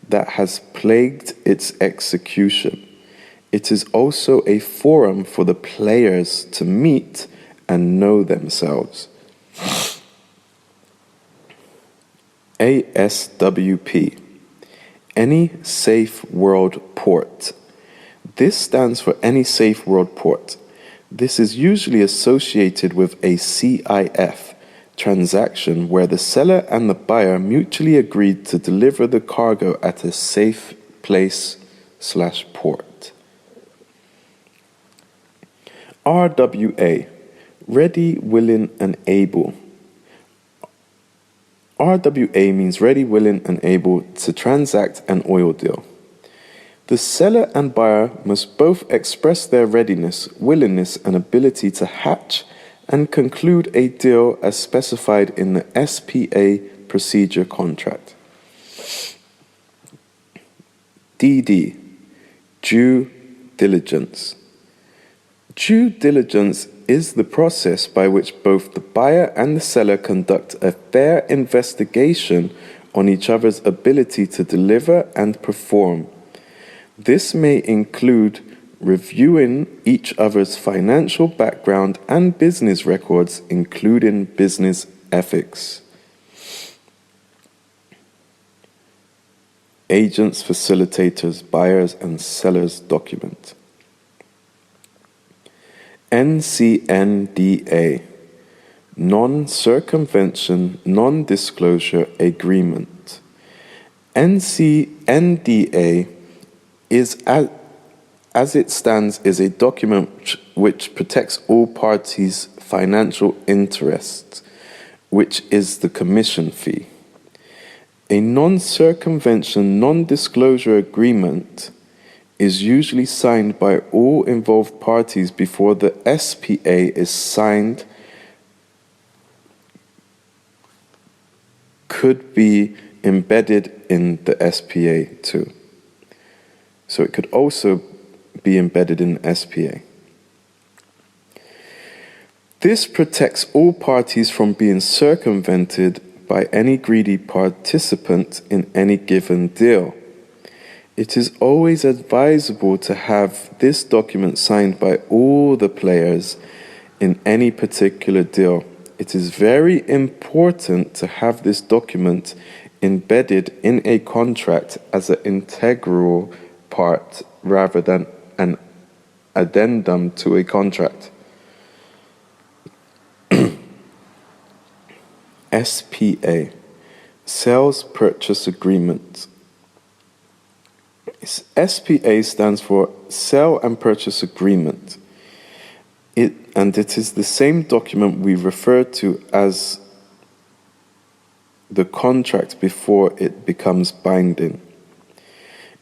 that has plagued its execution. It is also a forum for the players to meet and know themselves. ASWP, Any Safe World Port. This stands for Any Safe World Port. This is usually associated with a CIF transaction where the seller and the buyer mutually agreed to deliver the cargo at a safe place/port. RWA, Ready, Willing, and Able. RWA means ready, willing, and able to transact an oil deal. The seller and buyer must both express their readiness, willingness, and ability to hatch and conclude a deal as specified in the SPA procedure contract. DD, Due Diligence. Due diligence is the process by which both the buyer and the seller conduct a fair investigation on each other's ability to deliver and perform. This may include reviewing each other's financial background and business records, including business ethics. Agents, facilitators, buyers, and sellers document. NCNDA, Non-Circumvention, Non-Disclosure Agreement. NCNDA is, as it stands, is a document which protects all parties' financial interests, which is the commission fee. A non-circumvention, non-disclosure agreement is usually signed by all involved parties before the SPA is signed. Could be embedded in the SPA too. So it could also be embedded in the SPA. This protects all parties from being circumvented by any greedy participant in any given deal. It is always advisable to have this document signed by all the players in any particular deal. It is very important to have this document embedded in a contract as an integral part rather than an addendum to a contract. SPA, Sales Purchase Agreement. SPA stands for Sale and Purchase Agreement. It is the same document we refer to as the contract before it becomes binding.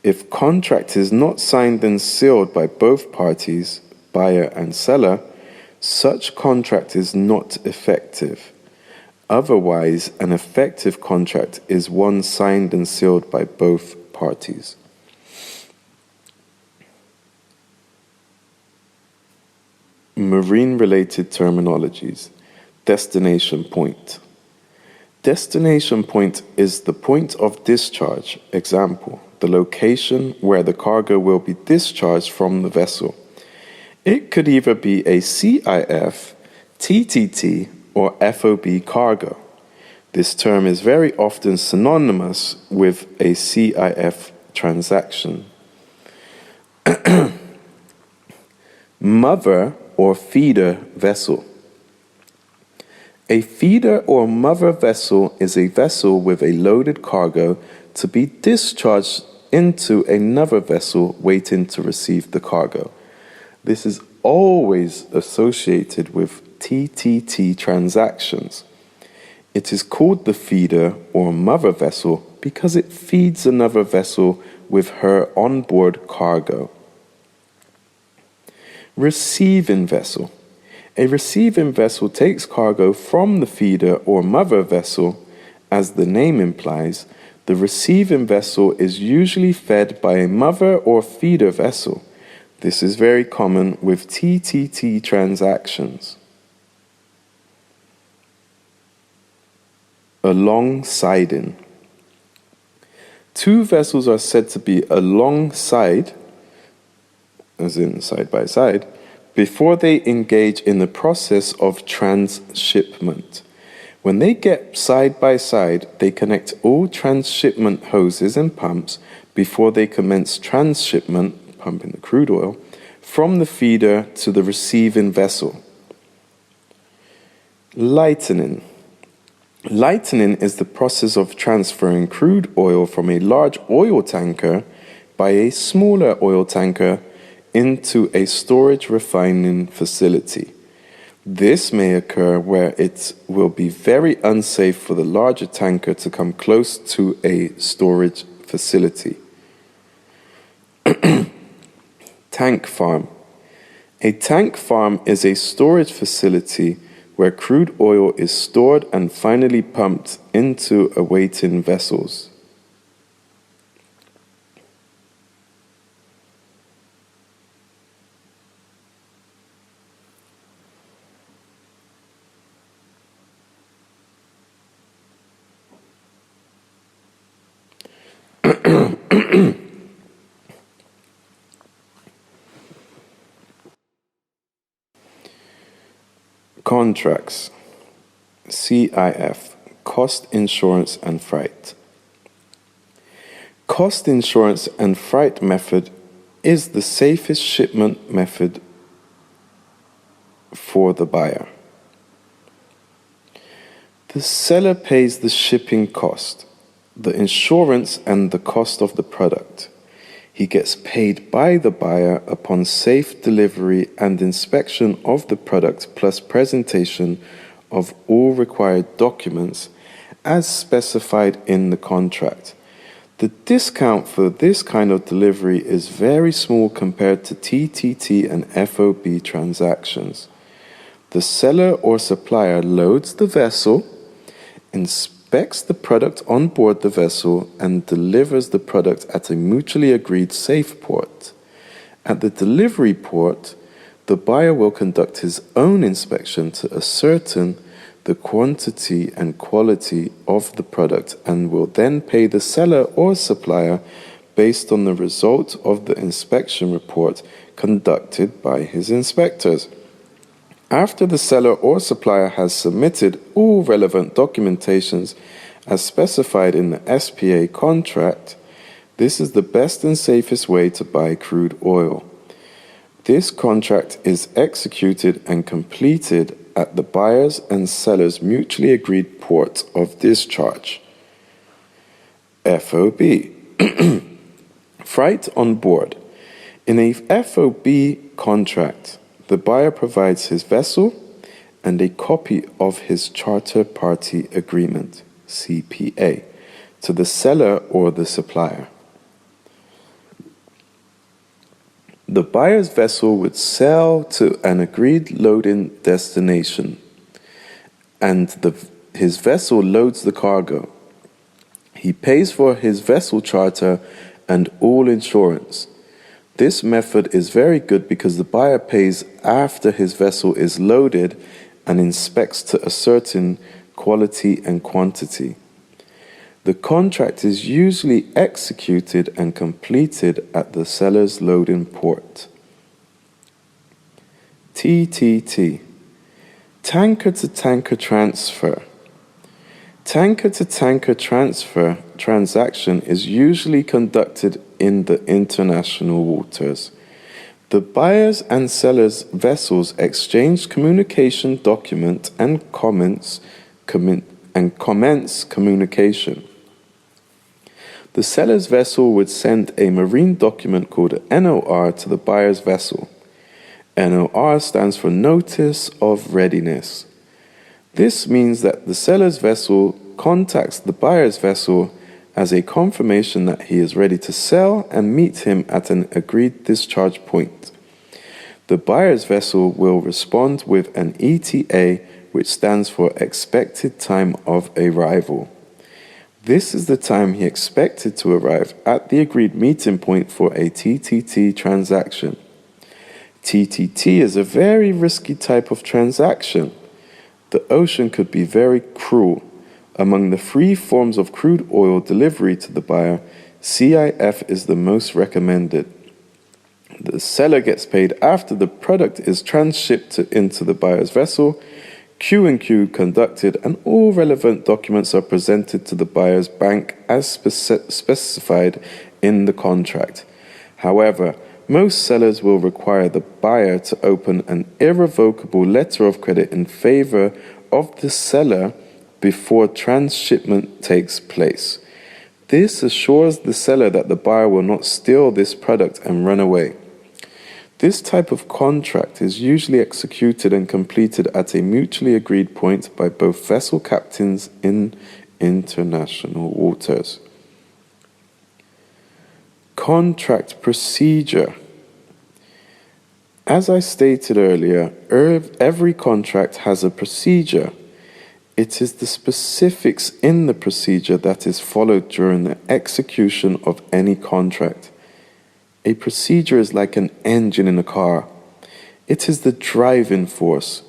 If contract is not signed and sealed by both parties, buyer and seller, such contract is not effective. Otherwise, an effective contract is one signed and sealed by both parties. Marine-related terminologies. Destination point. Destination point is the point of discharge. Example, the location where the cargo will be discharged from the vessel. It could either be a CIF, TTT, or FOB cargo. This term is very often synonymous with a CIF transaction. Mother or feeder vessel. A feeder or mother vessel is a vessel with a loaded cargo to be discharged into another vessel waiting to receive the cargo. This is always associated with TTT transactions. It is called the feeder or mother vessel because it feeds another vessel with her onboard cargo. Receiving vessel. A receiving vessel takes cargo from the feeder or mother vessel. As the name implies, the receiving vessel is usually fed by a mother or feeder vessel. This is very common with TTT transactions. Alongsiding. Two vessels are said to be alongside, as in side by side, before they engage in the process of transshipment. When they get side by side, they connect all transshipment hoses and pumps before they commence transshipment, pumping the crude oil, from the feeder to the receiving vessel. Lightening. Lightening is the process of transferring crude oil from a large oil tanker by a smaller oil tanker into a storage refining facility. This may occur where it will be very unsafe for the larger tanker to come close to a storage facility. Tank farm. A tank farm is a storage facility where crude oil is stored and finally pumped into awaiting vessels. Contracts. CIF, cost insurance and freight. Cost insurance and freight method is the safest shipment method for the buyer. The seller pays the shipping cost, the insurance and the cost of the product. He gets paid by the buyer upon safe delivery and inspection of the product plus presentation of all required documents as specified in the contract. The discount for this kind of delivery is very small compared to TTT and FOB transactions. The seller or supplier loads the vessel, inspects the product on board the vessel, and delivers the product at a mutually agreed safe port. At the delivery port, the buyer will conduct his own inspection to ascertain the quantity and quality of the product and will then pay the seller or supplier based on the result of the inspection report conducted by his inspectors. After the seller or supplier has submitted all relevant documentations as specified in the SPA contract, this is the best and safest way to buy crude oil. This contract is executed and completed at the buyer's and seller's mutually agreed port of discharge. FOB. Freight on board. In a FOB contract, the buyer provides his vessel and a copy of his charter party agreement, CPA, to the seller or the supplier. The buyer's vessel would sail to an agreed loading destination, and his vessel loads the cargo. He pays for his vessel charter and all insurance. This method is very good because the buyer pays after his vessel is loaded and inspects to ascertain quality and quantity. The contract is usually executed and completed at the seller's loading port. TTT, tanker-to-tanker transfer. Tanker-to-tanker transfer transaction is usually conducted in the international waters. The buyers and sellers' vessels exchange communication document and commence communication. The seller's vessel would send a marine document called NOR to the buyer's vessel. NOR stands for Notice of Readiness. This means that the seller's vessel contacts the buyer's vessel as a confirmation that he is ready to sell and meet him at an agreed discharge point. The buyer's vessel will respond with an ETA, which stands for Expected Time of Arrival. This is the time he expected to arrive at the agreed meeting point for a TTT transaction. TTT is a very risky type of transaction. The ocean could be very cruel. Among the 3 forms of crude oil delivery to the buyer, CIF is the most recommended. The seller gets paid after the product is transshipped into the buyer's vessel. Q&Q conducted and all relevant documents are presented to the buyer's bank as specified in the contract. However, most sellers will require the buyer to open an irrevocable letter of credit in favor of the seller before transshipment takes place. This assures the seller that the buyer will not steal this product and run away. This type of contract is usually executed and completed at a mutually agreed point by both vessel captains in international waters. Contract procedure. As I stated earlier, every contract has a procedure. It is the specifics in the procedure that is followed during the execution of any contract. A procedure is like an engine in a car. It is the driving force.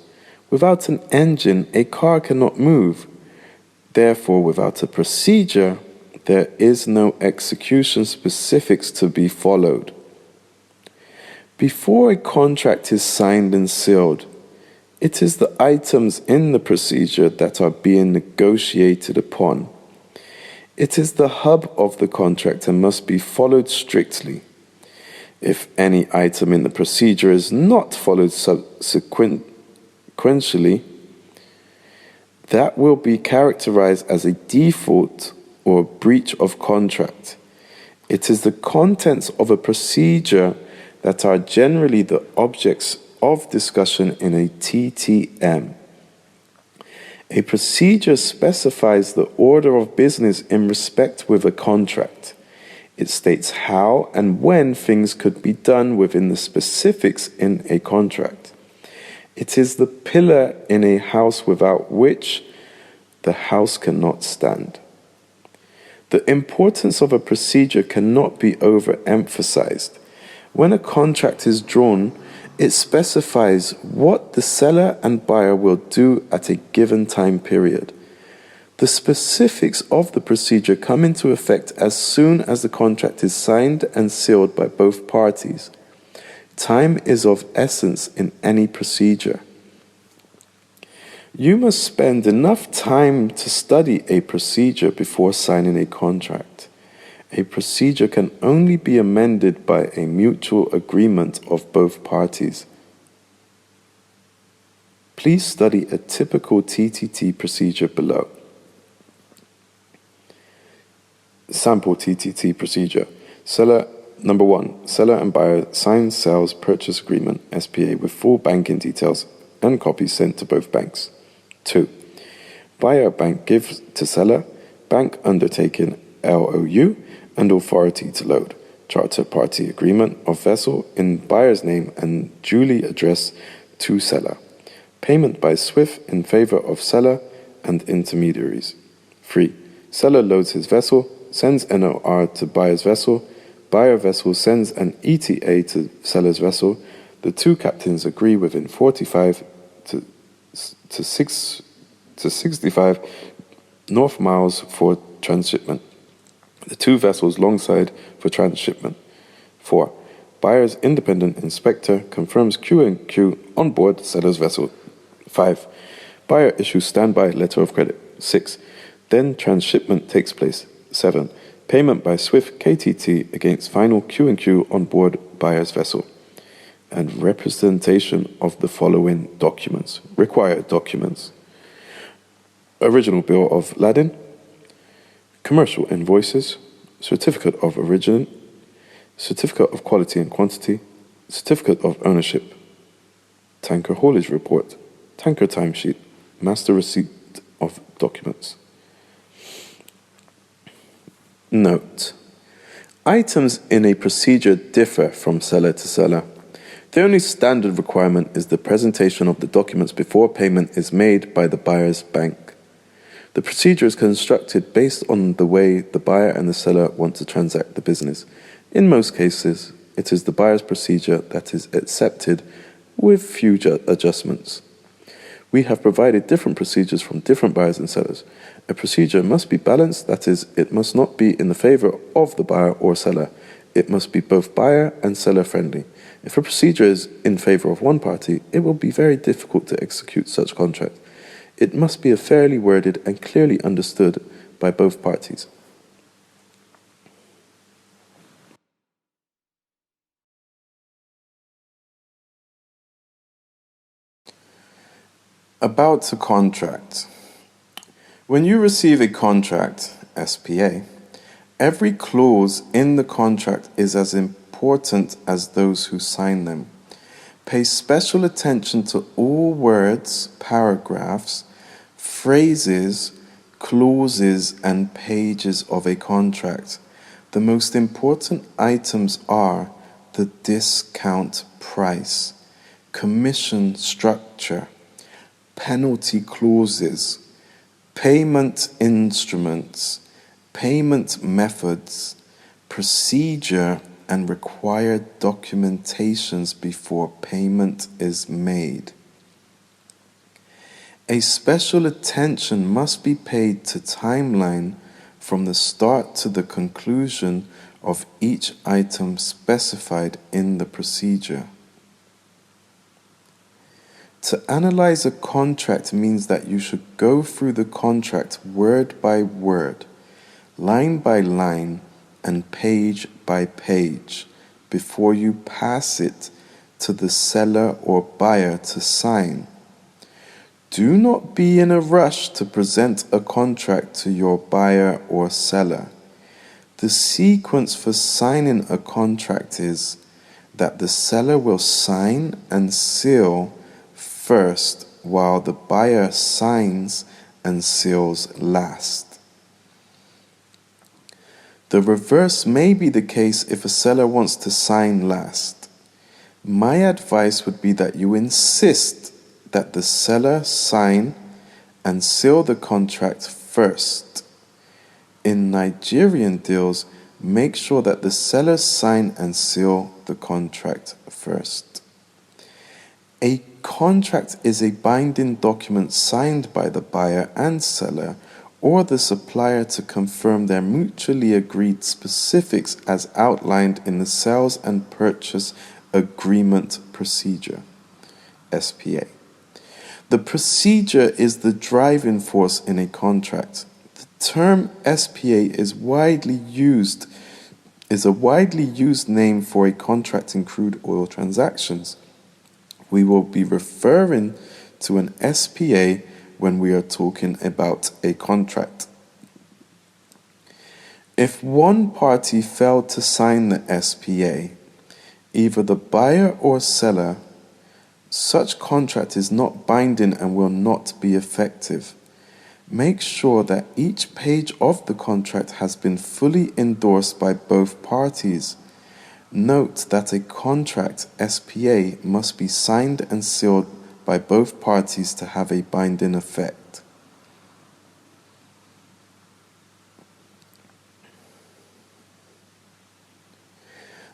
Without an engine, a car cannot move. Therefore, without a procedure, there is no execution specifics to be followed. Before a contract is signed and sealed, it is the items in the procedure that are being negotiated upon. It is the hub of the contract and must be followed strictly. If any item in the procedure is not followed sequentially, that will be characterized as a default or breach of contract. It is the contents of a procedure that are generally the objects of discussion in a TTM. A procedure specifies the order of business in respect with a contract. It states how and when things could be done within the specifics in a contract. It is the pillar in a house without which the house cannot stand. The importance of a procedure cannot be overemphasized. When a contract is drawn, it specifies what the seller and buyer will do at a given time period. The specifics of the procedure come into effect as soon as the contract is signed and sealed by both parties. Time is of essence in any procedure. You must spend enough time to study a procedure before signing a contract. A procedure can only be amended by a mutual agreement of both parties. Please study a typical TTT procedure below. Sample TTT procedure. Number 1. Seller and buyer sign sales purchase agreement, SPA, with full banking details and copies sent to both banks. 2. Buyer bank gives to seller, bank undertaking, LOU, and authority to load. Charter party agreement of vessel in buyer's name and duly addressed to seller. Payment by SWIFT in favor of seller and intermediaries. 3. Seller loads his vessel, sends NOR to buyer's vessel. Buyer vessel sends an ETA to seller's vessel. The two captains agree within 45 to 65 north miles for transshipment. The 2 vessels longside for transshipment. 4. Buyer's independent inspector confirms Q&Q on board seller's vessel. 5. Buyer issues standby letter of credit. 6. Then transshipment takes place. 7. Payment by Swift KTT against final Q&Q on board buyer's vessel. And representation of the following documents. Required documents. Original bill of lading, commercial invoices, certificate of origin, certificate of quality and quantity, certificate of ownership, tanker haulage report, tanker timesheet, master receipt of documents. Note: items in a procedure differ from seller to seller. The only standard requirement is the presentation of the documents before payment is made by the buyer's bank. The procedure is constructed based on the way the buyer and the seller want to transact the business. In most cases, it is the buyer's procedure that is accepted with few adjustments. We have provided different procedures from different buyers and sellers. A procedure must be balanced, that is, it must not be in the favor of the buyer or seller. It must be both buyer and seller friendly. If a procedure is in favor of one party, it will be very difficult to execute such contract. It must be fairly worded and clearly understood by both parties. About a contract. When you receive a contract, SPA, every clause in the contract is as important as those who sign them. Pay special attention to all words, paragraphs, phrases, clauses, and pages of a contract. The most important items are the discount price, commission structure, penalty clauses, payment instruments, payment methods, procedure, and required documentations before payment is made. A special attention must be paid to timeline from the start to the conclusion of each item specified in the procedure. To analyze a contract means that you should go through the contract word by word, line by line, and page by page before you pass it to the seller or buyer to sign. Do not be in a rush to present a contract to your buyer or seller. The sequence for signing a contract is that the seller will sign and seal first, while the buyer signs and seals last. The reverse may be the case if a seller wants to sign last. My advice would be that you insist that the seller sign and seal the contract first. In Nigerian deals, make sure that the seller sign and seal the contract first. A contract is a binding document signed by the buyer and seller or the supplier to confirm their mutually agreed specifics as outlined in the Sales and Purchase Agreement Procedure, SPA. The procedure is the driving force in a contract. The term SPA is a widely used name for a contract in crude oil transactions. We will be referring to an SPA when we are talking about a contract. If one party failed to sign the SPA, either the buyer or seller, such contract is not binding and will not be effective. Make sure that each page of the contract has been fully endorsed by both parties. Note that a contract SPA must be signed and sealed by both parties to have a binding effect.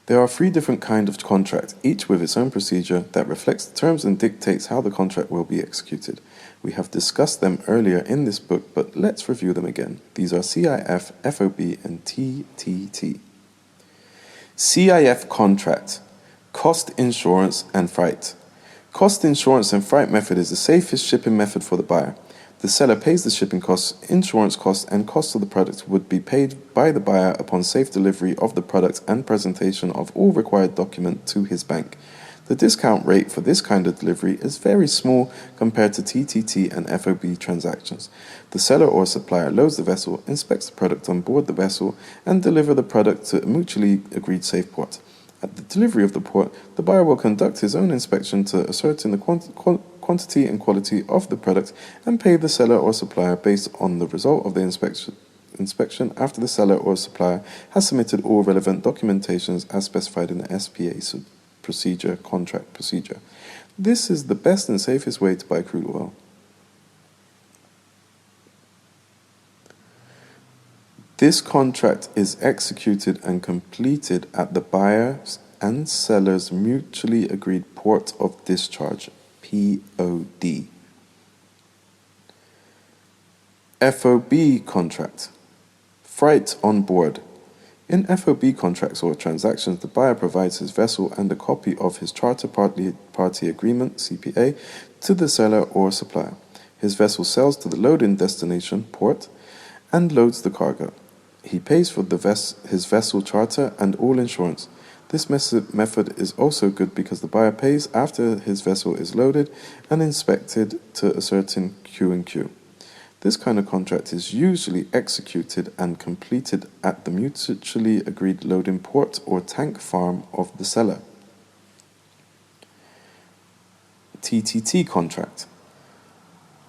There are 3 different kinds of contract, each with its own procedure that reflects the terms and dictates how the contract will be executed. We have discussed them earlier in this book, but let's review them again. These are CIF, FOB, and TTT. CIF contract, cost insurance and freight. Cost insurance and freight method is the safest shipping method for the buyer. The seller pays the shipping costs, insurance costs, and costs of the product would be paid by the buyer upon safe delivery of the product and presentation of all required documents to his bank. The discount rate for this kind of delivery is very small compared to TTT and FOB transactions. The seller or supplier loads the vessel, inspects the product on board the vessel, and delivers the product to a mutually agreed safe port. At the delivery of the port, the buyer will conduct his own inspection to ascertain the quantity and quality of the product and pay the seller or supplier based on the result of the inspection after the seller or supplier has submitted all relevant documentations as specified in the SPA contract procedure. This is the best and safest way to buy crude oil. This contract is executed and completed at the buyer's and seller's mutually agreed port of discharge, POD. FOB contract, freight on board. In FOB contracts or transactions, the buyer provides his vessel and a copy of his charter party agreement, CPA, to the seller or supplier. His vessel sails to the loading destination, port, and loads the cargo. He pays for his vessel charter and all insurance. This method is also good because the buyer pays after his vessel is loaded and inspected to a certain Q&Q. This kind of contract is usually executed and completed at the mutually agreed loading port or tank farm of the seller. TTT contract,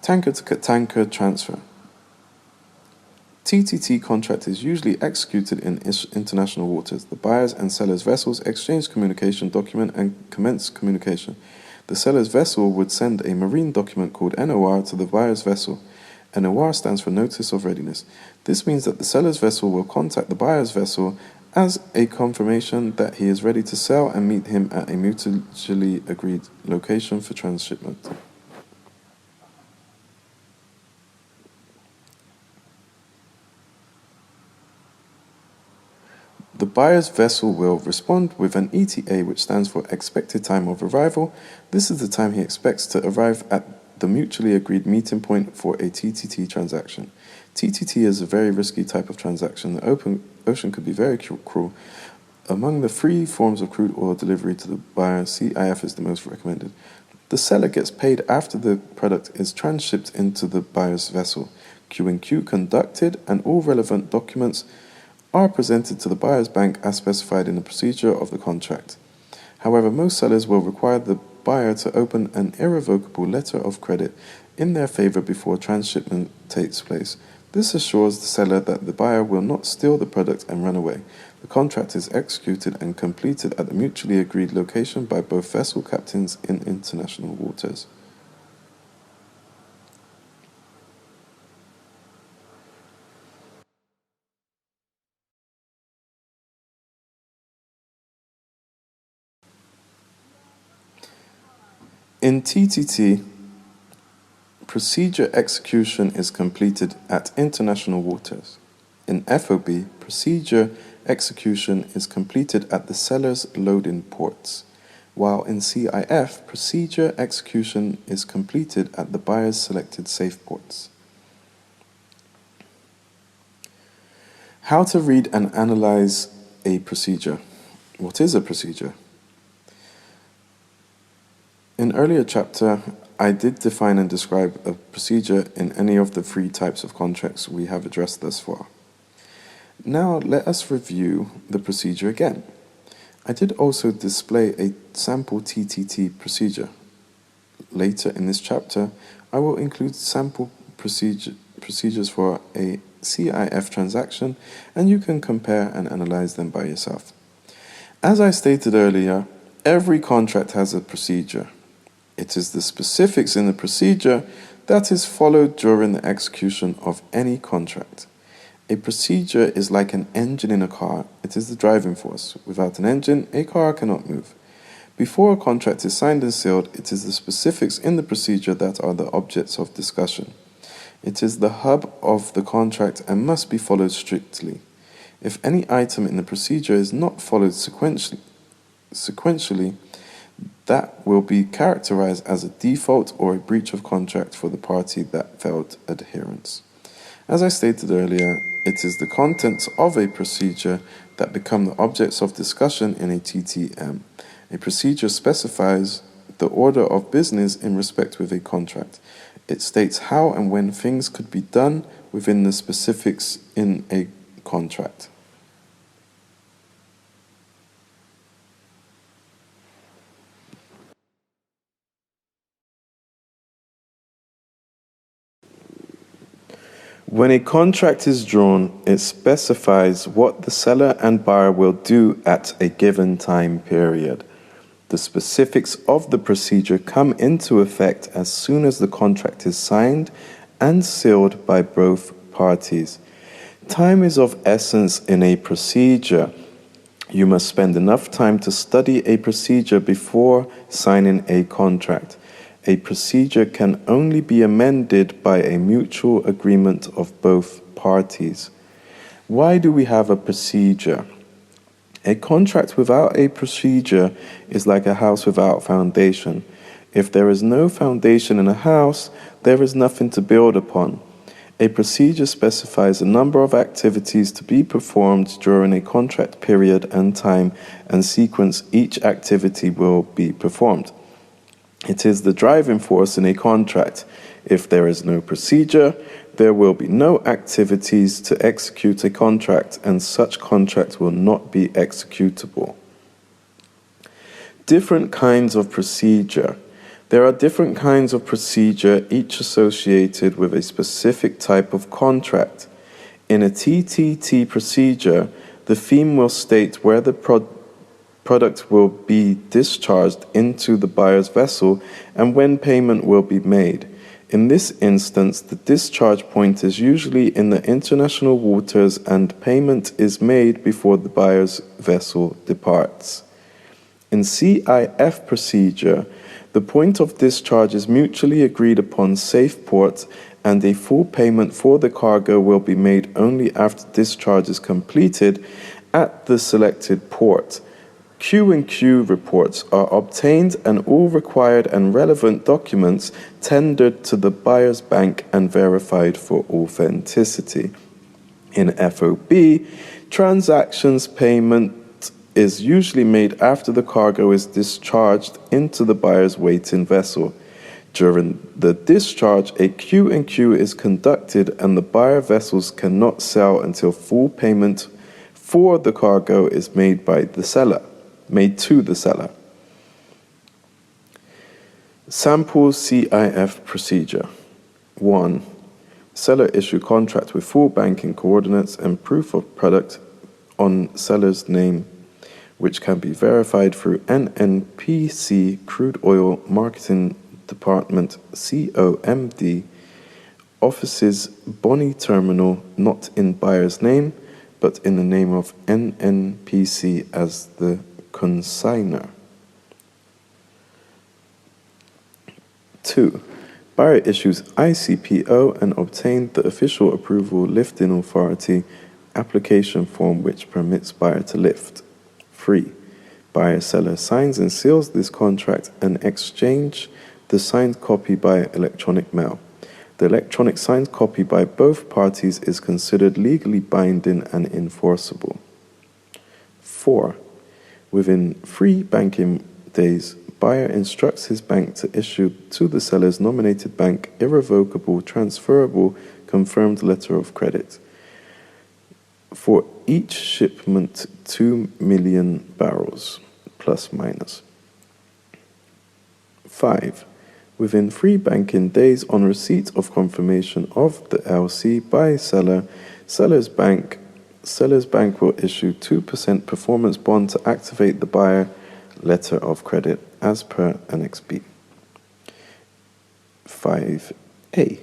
tanker to tanker transfer. TTT contract is usually executed in international waters. The buyer's and seller's vessels exchange communication document and commence communication. The seller's vessel would send a marine document called NOR to the buyer's vessel. NOR stands for Notice of Readiness. This means that the seller's vessel will contact the buyer's vessel as a confirmation that he is ready to sell and meet him at a mutually agreed location for transshipment. The buyer's vessel will respond with an ETA, which stands for Expected Time of Arrival. This is the time he expects to arrive at the mutually agreed meeting point for a TTT transaction. TTT is a very risky type of transaction. The open ocean could be very cruel. Among the three forms of crude oil delivery to the buyer, CIF is the most recommended. The seller gets paid after the product is transshipped into the buyer's vessel. Q&Q conducted and all relevant documents are presented to the buyer's bank as specified in the procedure of the contract. However, most sellers will require the buyer to open an irrevocable letter of credit in their favor before transshipment takes place. This assures the seller that the buyer will not steal the product and run away. The contract is executed and completed at the mutually agreed location by both vessel captains in international waters. In TTT, procedure execution is completed at international waters. In FOB, procedure execution is completed at the seller's loading ports, while in CIF, procedure execution is completed at the buyer's selected safe ports. How to read and analyze a procedure. What is a procedure? In earlier chapter, I did define and describe a procedure in any of the three types of contracts we have addressed thus far. Now let us review the procedure again. I did also display a sample TTT procedure. Later in this chapter, I will include sample procedures for a CIF transaction, and you can compare and analyze them by yourself. As I stated earlier, every contract has a procedure. It is the specifics in the procedure that is followed during the execution of any contract. A procedure is like an engine in a car. It is the driving force. Without an engine, a car cannot move. Before a contract is signed and sealed, it is the specifics in the procedure that are the objects of discussion. It is the hub of the contract and must be followed strictly. If any item in the procedure is not followed sequentially, that will be characterized as a default or a breach of contract for the party that failed adherence. As I stated earlier, it is the contents of a procedure that become the objects of discussion in a TTM. A procedure specifies the order of business in respect with a contract. It states how and when things could be done within the specifics in a contract. When a contract is drawn, it specifies what the seller and buyer will do at a given time period. The specifics of the procedure come into effect as soon as the contract is signed and sealed by both parties. Time is of essence in a procedure. You must spend enough time to study a procedure before signing a contract. A procedure can only be amended by a mutual agreement of both parties. Why do we have a procedure? A contract without a procedure is like a house without foundation. If there is no foundation in a house, there is nothing to build upon. A procedure specifies a number of activities to be performed during a contract period and time and sequence each activity will be performed. It is the driving force in a contract. If there is no procedure, there will be no activities to execute a contract, and such contract will not be executable. Different kinds of procedure. There are different kinds of procedure, each associated with a specific type of contract. In a TTT procedure, the theme will state where the product will be discharged into the buyer's vessel and when payment will be made. In this instance, the discharge point is usually in the international waters and payment is made before the buyer's vessel departs. In CIF procedure, the point of discharge is mutually agreed upon safe port and a full payment for the cargo will be made only after discharge is completed at the selected port. Q&Q reports are obtained and all required and relevant documents tendered to the buyer's bank and verified for authenticity. In FOB, transactions payment is usually made after the cargo is discharged into the buyer's waiting vessel. During the discharge, a Q&Q is conducted and the buyer vessels cannot sail until full payment for the cargo is made to the seller. Sample CIF procedure. 1. Seller issue contract with full banking coordinates and proof of product on seller's name, which can be verified through NNPC Crude Oil Marketing Department COMD offices Bonnie Terminal, not in buyer's name, but in the name of NNPC as the consignor. 2. Buyer issues ICPO and obtained the official approval lifting authority application form which permits buyer to lift. 3. Buyer-seller signs and seals this contract and exchange the signed copy by electronic mail. The electronic signed copy by both parties is considered legally binding and enforceable. 4. Within 3 banking days, buyer instructs his bank to issue to the seller's nominated bank irrevocable, transferable, confirmed letter of credit. For each shipment, 2 million barrels, plus minus. 5. Within 3 banking days on receipt of confirmation of the LC by seller, seller's bank will issue 2% performance bond to activate the buyer letter of credit as per Annex B. 5A.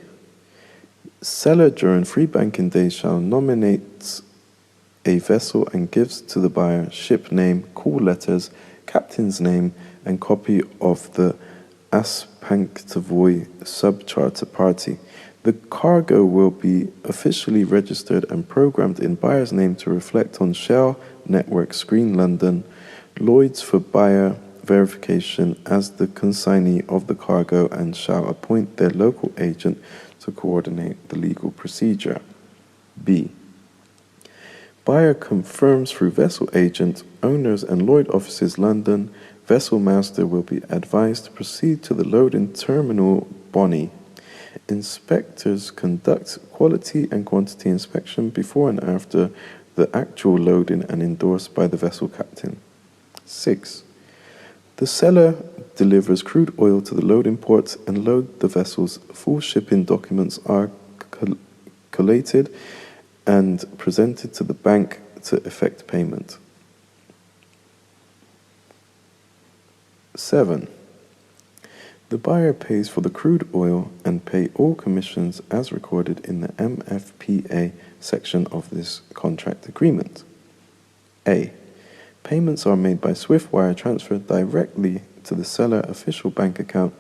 Seller during 3 banking days shall nominate a vessel and gives to the buyer ship name, call letters, captain's name, and copy of the Aspanktovoy subcharter party. The cargo will be officially registered and programmed in buyer's name to reflect on Shell Network Screen London, Lloyds for buyer verification as the consignee of the cargo, and shall appoint their local agent to coordinate the legal procedure. B. Buyer confirms through vessel agent, owners and Lloyd offices London, vessel master will be advised to proceed to the loading terminal Bonny. Inspectors conduct quality and quantity inspection before and after the actual loading and endorsed by the vessel captain. 6. The seller delivers crude oil to the loading port and load the vessels. Full shipping documents are collated and presented to the bank to effect payment. 7. The buyer pays for the crude oil and pay all commissions as recorded in the MFPA section of this contract agreement. A. Payments are made by Swift wire transfer directly to the seller official bank account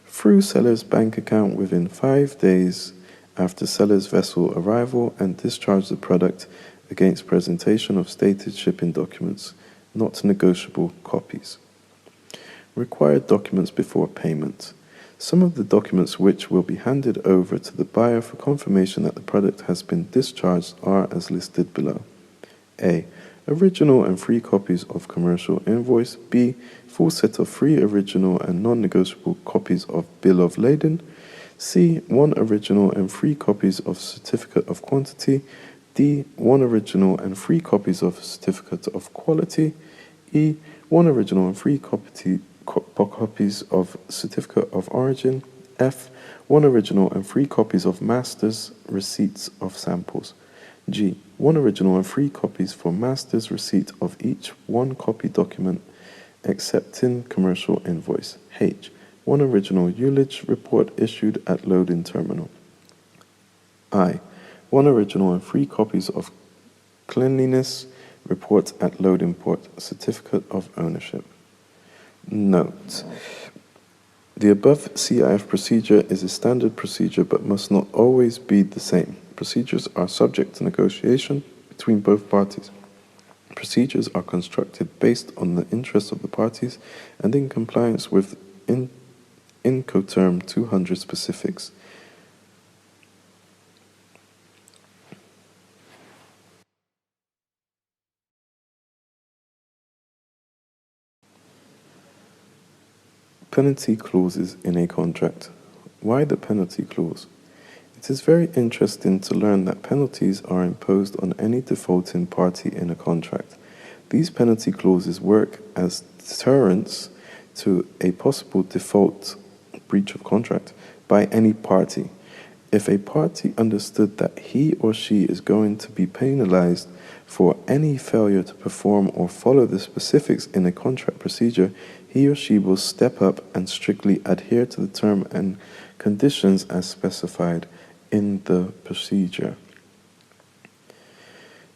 through seller's bank account within 5 days after seller's vessel arrival and discharge the product against presentation of stated shipping documents, not negotiable copies. Required documents before payment. Some of the documents which will be handed over to the buyer for confirmation that the product has been discharged are as listed below. A. Original and free copies of commercial invoice. B. Full set of free original and non-negotiable copies of bill of lading. C. 1 original and free copies of certificate of quantity. D. 1 original and free copies of certificate of quality. E. 1 original and free copies of certificate of origin. F. 1 original and free copies of master's receipts of samples. G. 1 original and free copies for master's receipt of each 1 copy document accepting commercial invoice. H. 1 original ullage report issued at loading terminal. I. 1 original and free copies of cleanliness report at loading port, certificate of ownership. Note: the above CIF procedure is a standard procedure but must not always be the same. Procedures are subject to negotiation between both parties. Procedures are constructed based on the interests of the parties and in compliance with Incoterm 200 specifics. Penalty clauses in a contract. Why the penalty clause? It is very interesting to learn that penalties are imposed on any defaulting party in a contract. These penalty clauses work as deterrents to a possible default breach of contract by any party. If a party understood that he or she is going to be penalized for any failure to perform or follow the specifics in a contract procedure, he or she will step up and strictly adhere to the term and conditions as specified in the procedure.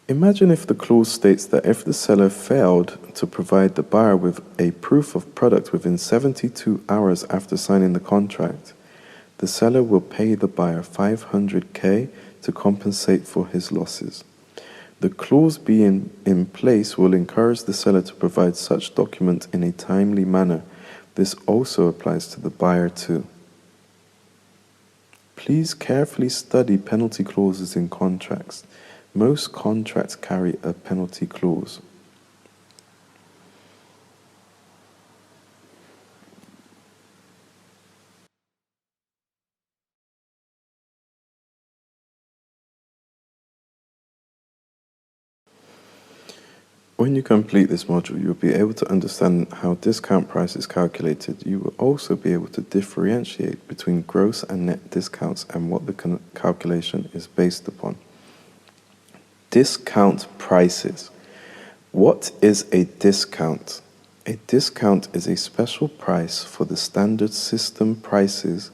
Imagine if the clause states that if the seller failed to provide the buyer with a proof of product within 72 hours after signing the contract, the seller will pay the buyer $500K to compensate for his losses. The clause being in place will encourage the seller to provide such document in a timely manner. This also applies to the buyer too. Please carefully study penalty clauses in contracts. Most contracts carry a penalty clause. When you complete this module, you'll be able to understand how discount price is calculated. You will also be able to differentiate between gross and net discounts and what the calculation is based upon. Discount prices. What is a discount? A discount is a special price for the standard system prices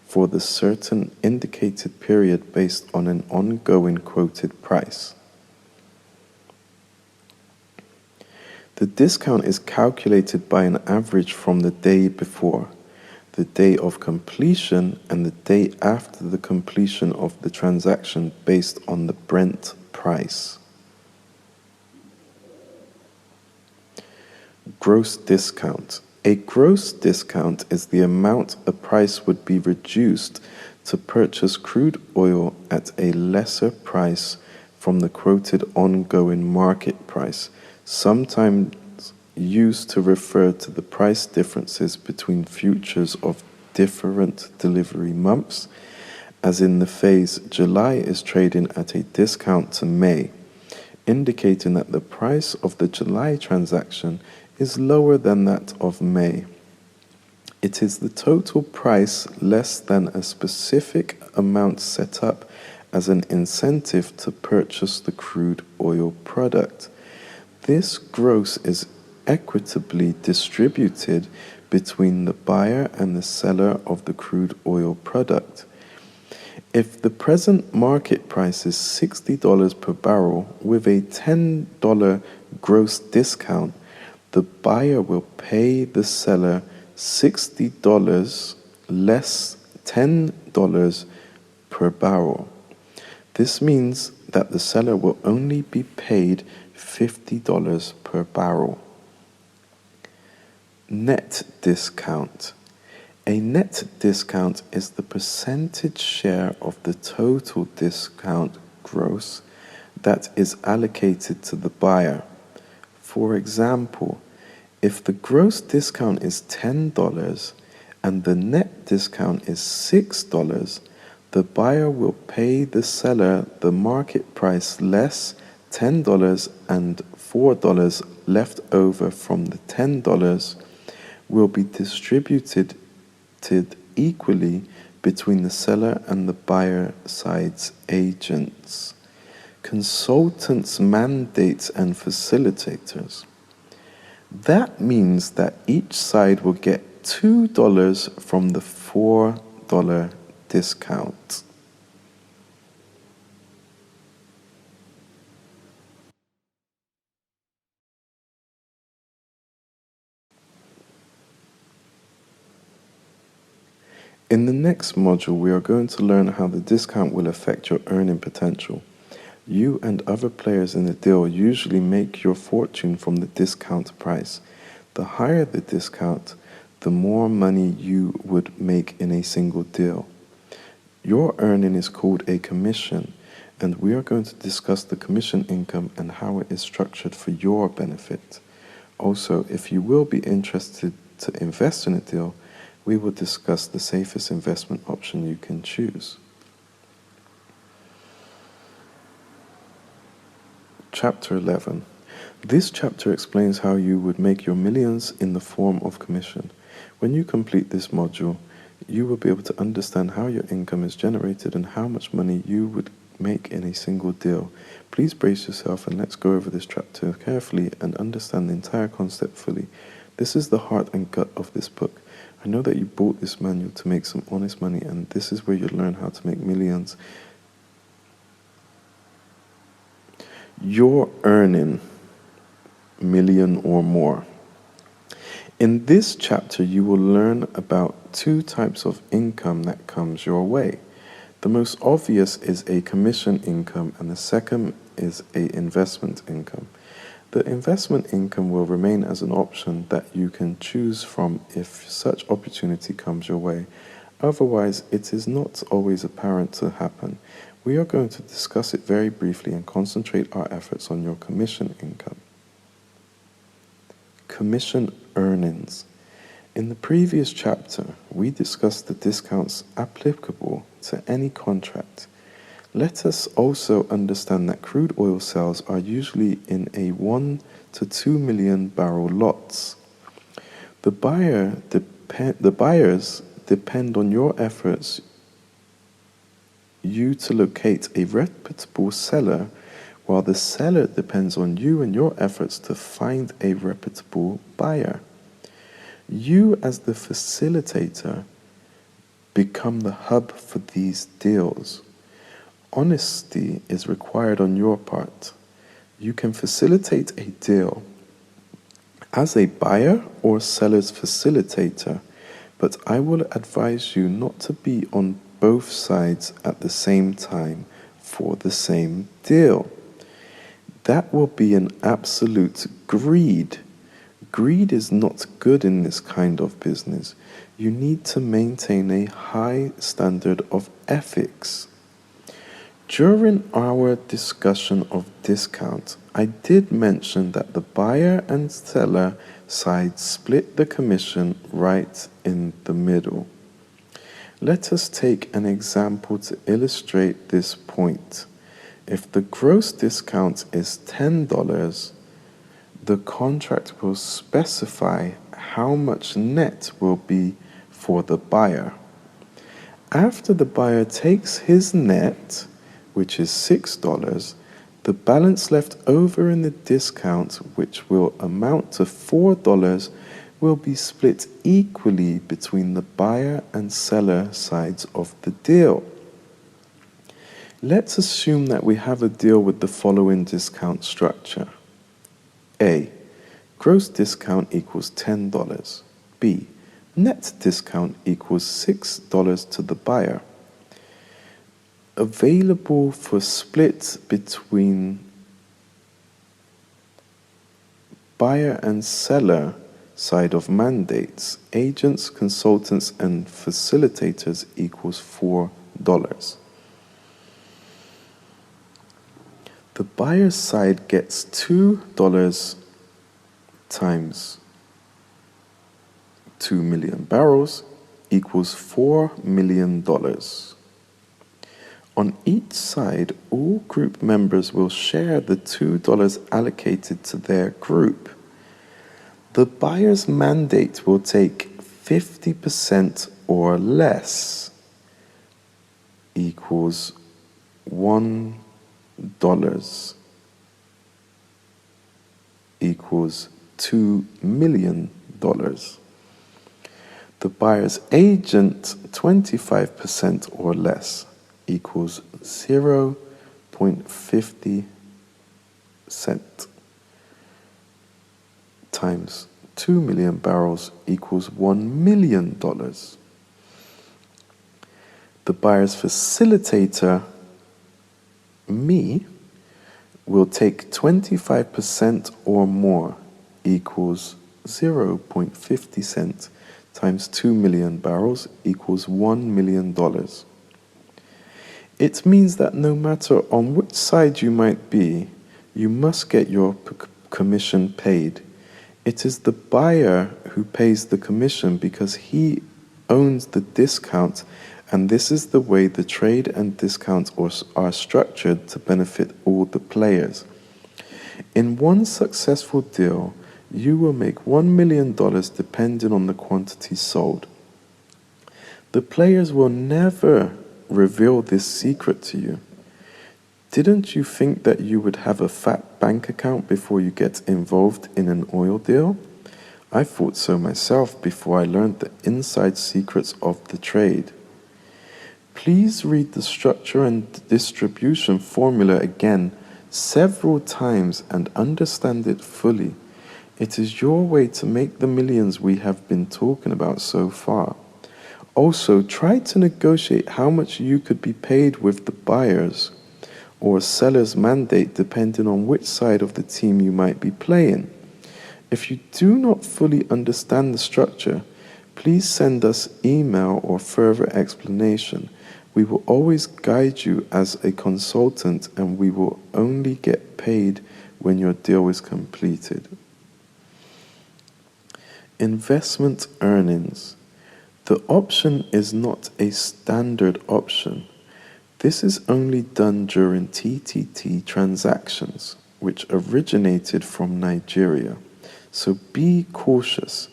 for the certain indicated period based on an ongoing quoted price. The discount is calculated by an average from the day before, the day of completion, and the day after the completion of the transaction based on the Brent price. Gross discount. A gross discount is the amount a price would be reduced to purchase crude oil at a lesser price from the quoted ongoing market price, sometimes used to refer to the price differences between futures of different delivery months, as in the phase July is trading at a discount to May, indicating that the price of the July transaction is lower than that of May. It is the total price less than a specific amount set up as an incentive to purchase the crude oil product. This gross is equitably distributed between the buyer and the seller of the crude oil product. If the present market price is $60 per barrel with a $10 gross discount, the buyer will pay the seller $60 less $10 per barrel. This means that the seller will only be paid $50 per barrel. Net discount. A net discount is the percentage share of the total discount gross that is allocated to the buyer. For example, if the gross discount is $10 and the net discount is $6, the buyer will pay the seller the market price less $10, and $4 left over from the $10 will be distributed equally between the seller and the buyer side's agents, consultants, mandates, and facilitators. That means that each side will get $2 from the $4 discount. In the next module, we are going to learn how the discount will affect your earning potential. You and other players in the deal usually make your fortune from the discount price. The higher the discount, the more money you would make in a single deal. Your earning is called a commission, and we are going to discuss the commission income and how it is structured for your benefit. Also, if you will be interested to invest in a deal, we will discuss the safest investment option you can choose. Chapter 11. This chapter explains how you would make your millions in the form of commission. When you complete this module, you will be able to understand how your income is generated and how much money you would make in a single deal. Please brace yourself and let's go over this chapter carefully and understand the entire concept fully. This is the heart and gut of this book. I know that you bought this manual to make some honest money, and this is where you learn how to make millions. You're earning million or more. In this chapter, you will learn about two types of income that comes your way. The most obvious is a commission income, and the second is a investment income. The investment income will remain as an option that you can choose from if such opportunity comes your way. Otherwise, it is not always apparent to happen. We are going to discuss it very briefly and concentrate our efforts on your commission income. Commission earnings. In the previous chapter, we discussed the discounts applicable to any contract. Let us also understand that crude oil sales are usually in a 1 to 2 million barrel lots. The buyers depend on your efforts you to locate a reputable seller, while the seller depends on you and your efforts to find a reputable buyer. You, as the facilitator, become the hub for these deals. Honesty is required on your part. You can facilitate a deal as a buyer or seller's facilitator, but I will advise you not to be on both sides at the same time for the same deal. That will be an absolute greed. Greed is not good in this kind of business. You need to maintain a high standard of ethics. During our discussion of discount, I did mention that the buyer and seller side split the commission right in the middle. Let us take an example to illustrate this point. If the gross discount is $10, the contract will specify how much net will be for the buyer. After the buyer takes his net, which is $6, the balance left over in the discount, which will amount to $4, will be split equally between the buyer and seller sides of the deal. Let's assume that we have a deal with the following discount structure. A. Gross discount equals $10. B. Net discount equals $6 to the buyer. Available for split between buyer and seller side of mandates, agents, consultants, and facilitators equals $4. The buyer's side gets $2 times 2 million barrels equals $4 million. On each side, all group members will share the $2 allocated to their group. The buyer's mandate will take 50% or less equals $1 equals $2 million. The buyer's agent 25% or less equals 0.50 cent times 2 million barrels equals $1 million. The buyer's facilitator, me, will take 25% or more equals 0.50 cent times 2 million barrels equals $1 million. It means that no matter on which side you might be, you must get your commission paid. It is the buyer who pays the commission because he owns the discount, and this is the way the trade and discounts are structured to benefit all the players. In one successful deal, you will make $1 million depending on the quantity sold. The players will never reveal this secret to you. Didn't you think that you would have a fat bank account before you get involved in an oil deal? I thought so myself before I learned the inside secrets of the trade. Please read the structure and distribution formula again several times and understand it fully. It is your way to make the millions we have been talking about so far. Also, try to negotiate how much you could be paid with the buyer's or seller's mandate depending on which side of the team you might be playing. If you do not fully understand the structure, please send us email or further explanation. We will always guide you as a consultant, and we will only get paid when your deal is completed. Investment earnings. The option is not a standard option. This is only done during TTT transactions, which originated from Nigeria. So be cautious.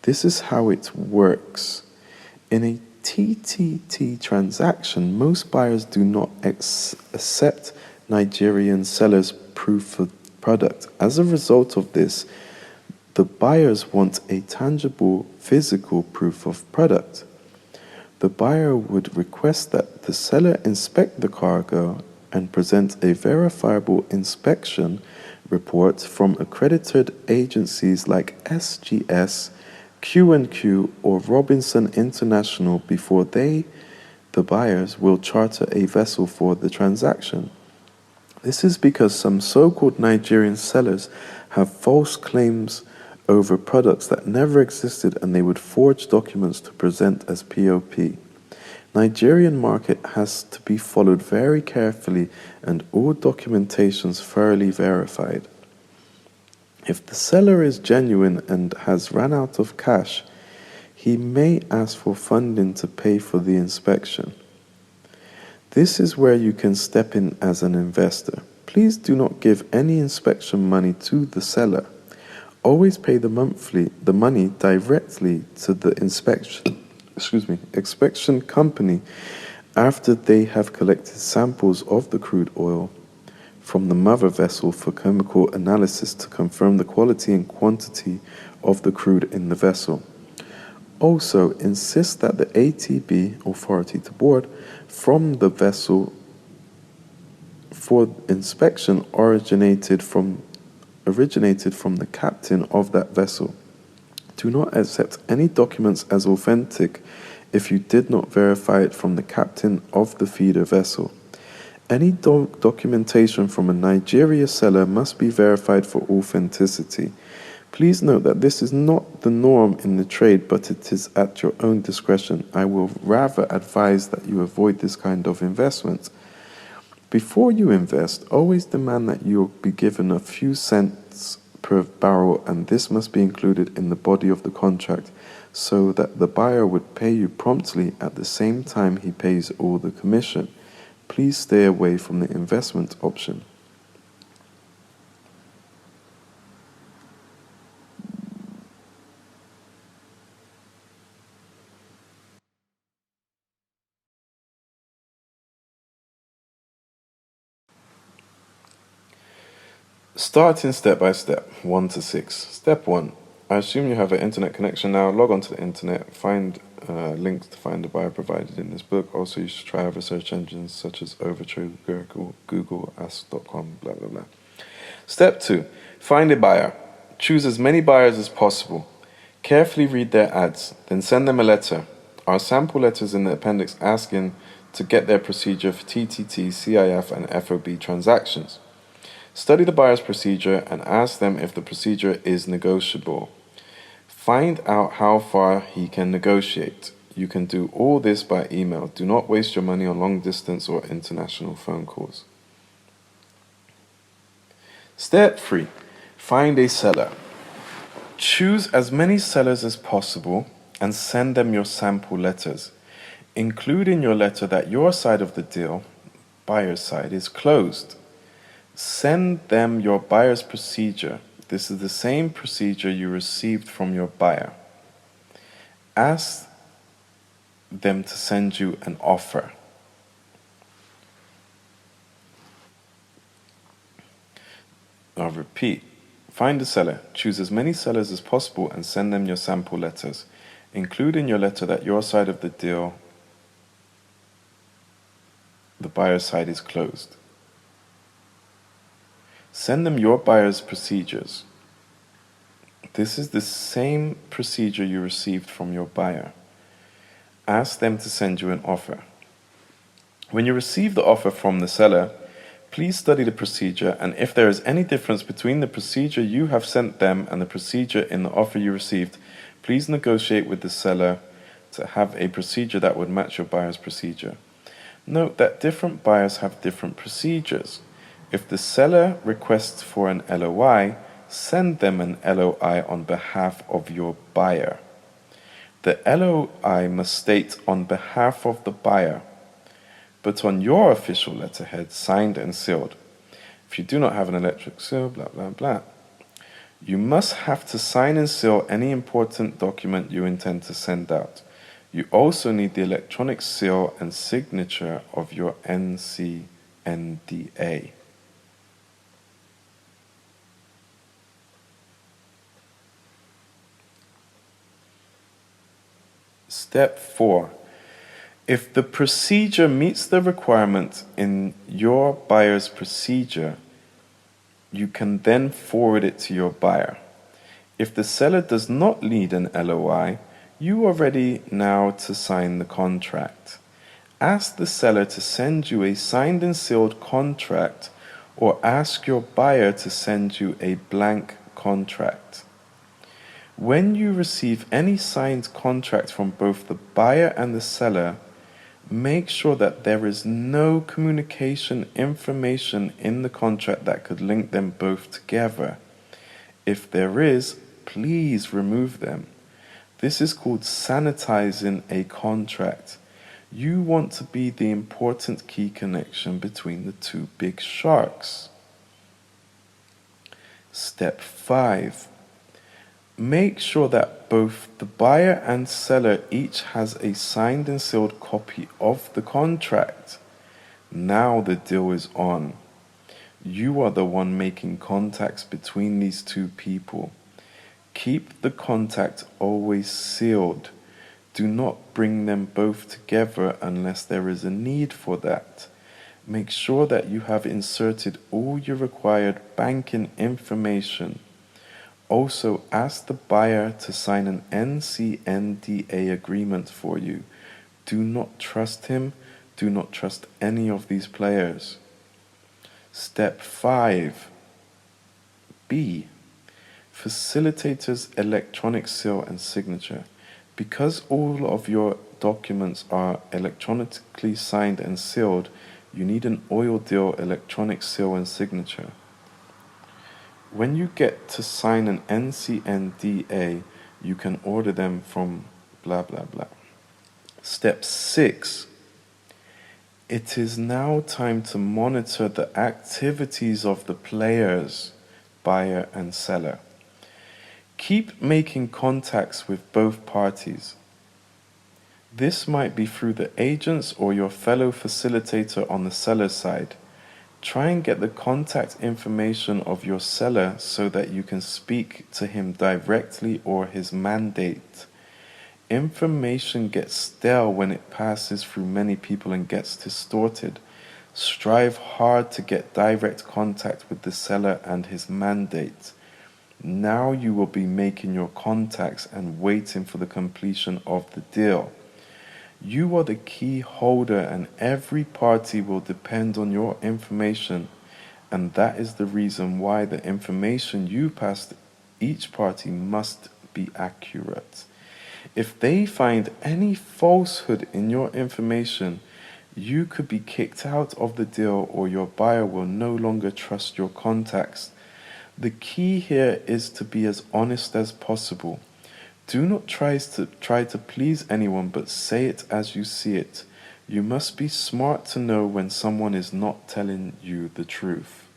This is how it works. In a TTT transaction, most buyers do not accept Nigerian sellers' proof of product. As a result of this, the buyers want a tangible physical proof of product. The buyer would request that the seller inspect the cargo and present a verifiable inspection reports from accredited agencies like SGS, Q&Q, or Robinson International before they, the buyers, will charter a vessel for the transaction. This is because some so-called Nigerian sellers have false claims over products that never existed, and they would forge documents to present as POP. Nigerian market has to be followed very carefully and all documentations thoroughly verified. If the seller is genuine and has run out of cash, he may ask for funding to pay for the inspection. This is where you can step in as an investor. Please do not give any inspection money to the seller. Always pay the money directly to the inspection company after they have collected samples of the crude oil from the mother vessel for chemical analysis to confirm the quality and quantity of the crude in the vessel. Also, insist that the ATB, authority to board, from the vessel for inspection originated from the captain of that vessel. Do not accept any documents as authentic if you did not verify it from the captain of the feeder vessel. Any documentation from a Nigeria seller must be verified for authenticity. Please note that this is not the norm in the trade, but it is at your own discretion. I will rather advise that you avoid this kind of investment. Before you invest, always demand that you be given a few cents per barrel, and this must be included in the body of the contract so that the buyer would pay you promptly at the same time he pays all the commission. Please stay away from the investment option. Starting step by step, 1 to 6. Step 1. I assume you have an internet connection now. Log on to the internet, find links to find the buyer provided in this book. Also, you should try other search engines such as Overtrade, Google, Ask.com, blah, blah, blah. Step 2. Find a buyer. Choose as many buyers as possible. Carefully read their ads, then send them a letter. Our sample letters in the appendix asking to get their procedure for TTT, CIF, and FOB transactions. Study the buyer's procedure and ask them if the procedure is negotiable. Find out how far he can negotiate. You can do all this by email. Do not waste your money on long distance or international phone calls. Step 3. Find a seller. Choose as many sellers as possible and send them your sample letters. Include in your letter that your side of the deal, buyer's side, is closed. Send them your buyer's procedure. This is the same procedure you received from your buyer. Ask them to send you an offer. I'll repeat. Find a seller. Choose as many sellers as possible and send them your sample letters. Include in your letter that your side of the deal, the buyer's side, is closed. Send them your buyer's procedures. This is the same procedure you received from your buyer. Ask them to send you an offer. When you receive the offer from the seller, please study the procedure, and if there is any difference between the procedure you have sent them and the procedure in the offer you received, please negotiate with the seller to have a procedure that would match your buyer's procedure. Note that different buyers have different procedures. If the seller requests for an LOI, send them an LOI on behalf of your buyer. The LOI must state on behalf of the buyer, but on your official letterhead, signed and sealed. If you do not have an electric seal, blah, blah, blah. You must have to sign and seal any important document you intend to send out. You also need the electronic seal and signature of your NCNDA. Step 4. If the procedure meets the requirement in your buyer's procedure, You can then forward it to your buyer. If the seller does not need an LOI, you are ready now to sign the contract. Ask the seller to send you a signed and sealed contract, or ask your buyer to send you a blank contract. When you receive any signed contract from both the buyer and the seller, make sure that there is no communication information in the contract that could link them both together. If there is, please remove them. This is called sanitizing a contract. You want to be the important key connection between the two big sharks. Step 5. Make sure that both the buyer and seller each has a signed and sealed copy of the contract. Now the deal is on. You are the one making contacts between these two people. Keep the contact always sealed. Do not bring them both together unless there is a need for that. Make sure that you have inserted all your required banking information. Also, ask the buyer to sign an NCNDA agreement for you. Do not trust him. Do not trust any of these players. Step 5. B. Facilitator's electronic seal and signature. Because all of your documents are electronically signed and sealed, you need an oil deal electronic seal and signature. When you get to sign an NCNDA, you can order them from blah blah blah. Step 6. It is now time to monitor the activities of the players, buyer and seller. Keep making contacts with both parties. This might be through the agents or your fellow facilitator on the seller side. Try and get the contact information of your seller so that you can speak to him directly or his mandate. Information gets stale when it passes through many people and gets distorted. Strive hard to get direct contact with the seller and his mandate. Now you will be making your contacts and waiting for the completion of the deal. You are the key holder and every party will depend on your information, and that is the reason why the information you pass to each party must be accurate. If they find any falsehood in your information, you could be kicked out of the deal or your buyer will no longer trust your contacts. The key here is to be as honest as possible. Do not try to please anyone, but say it as you see it. You must be smart to know when someone is not telling you the truth.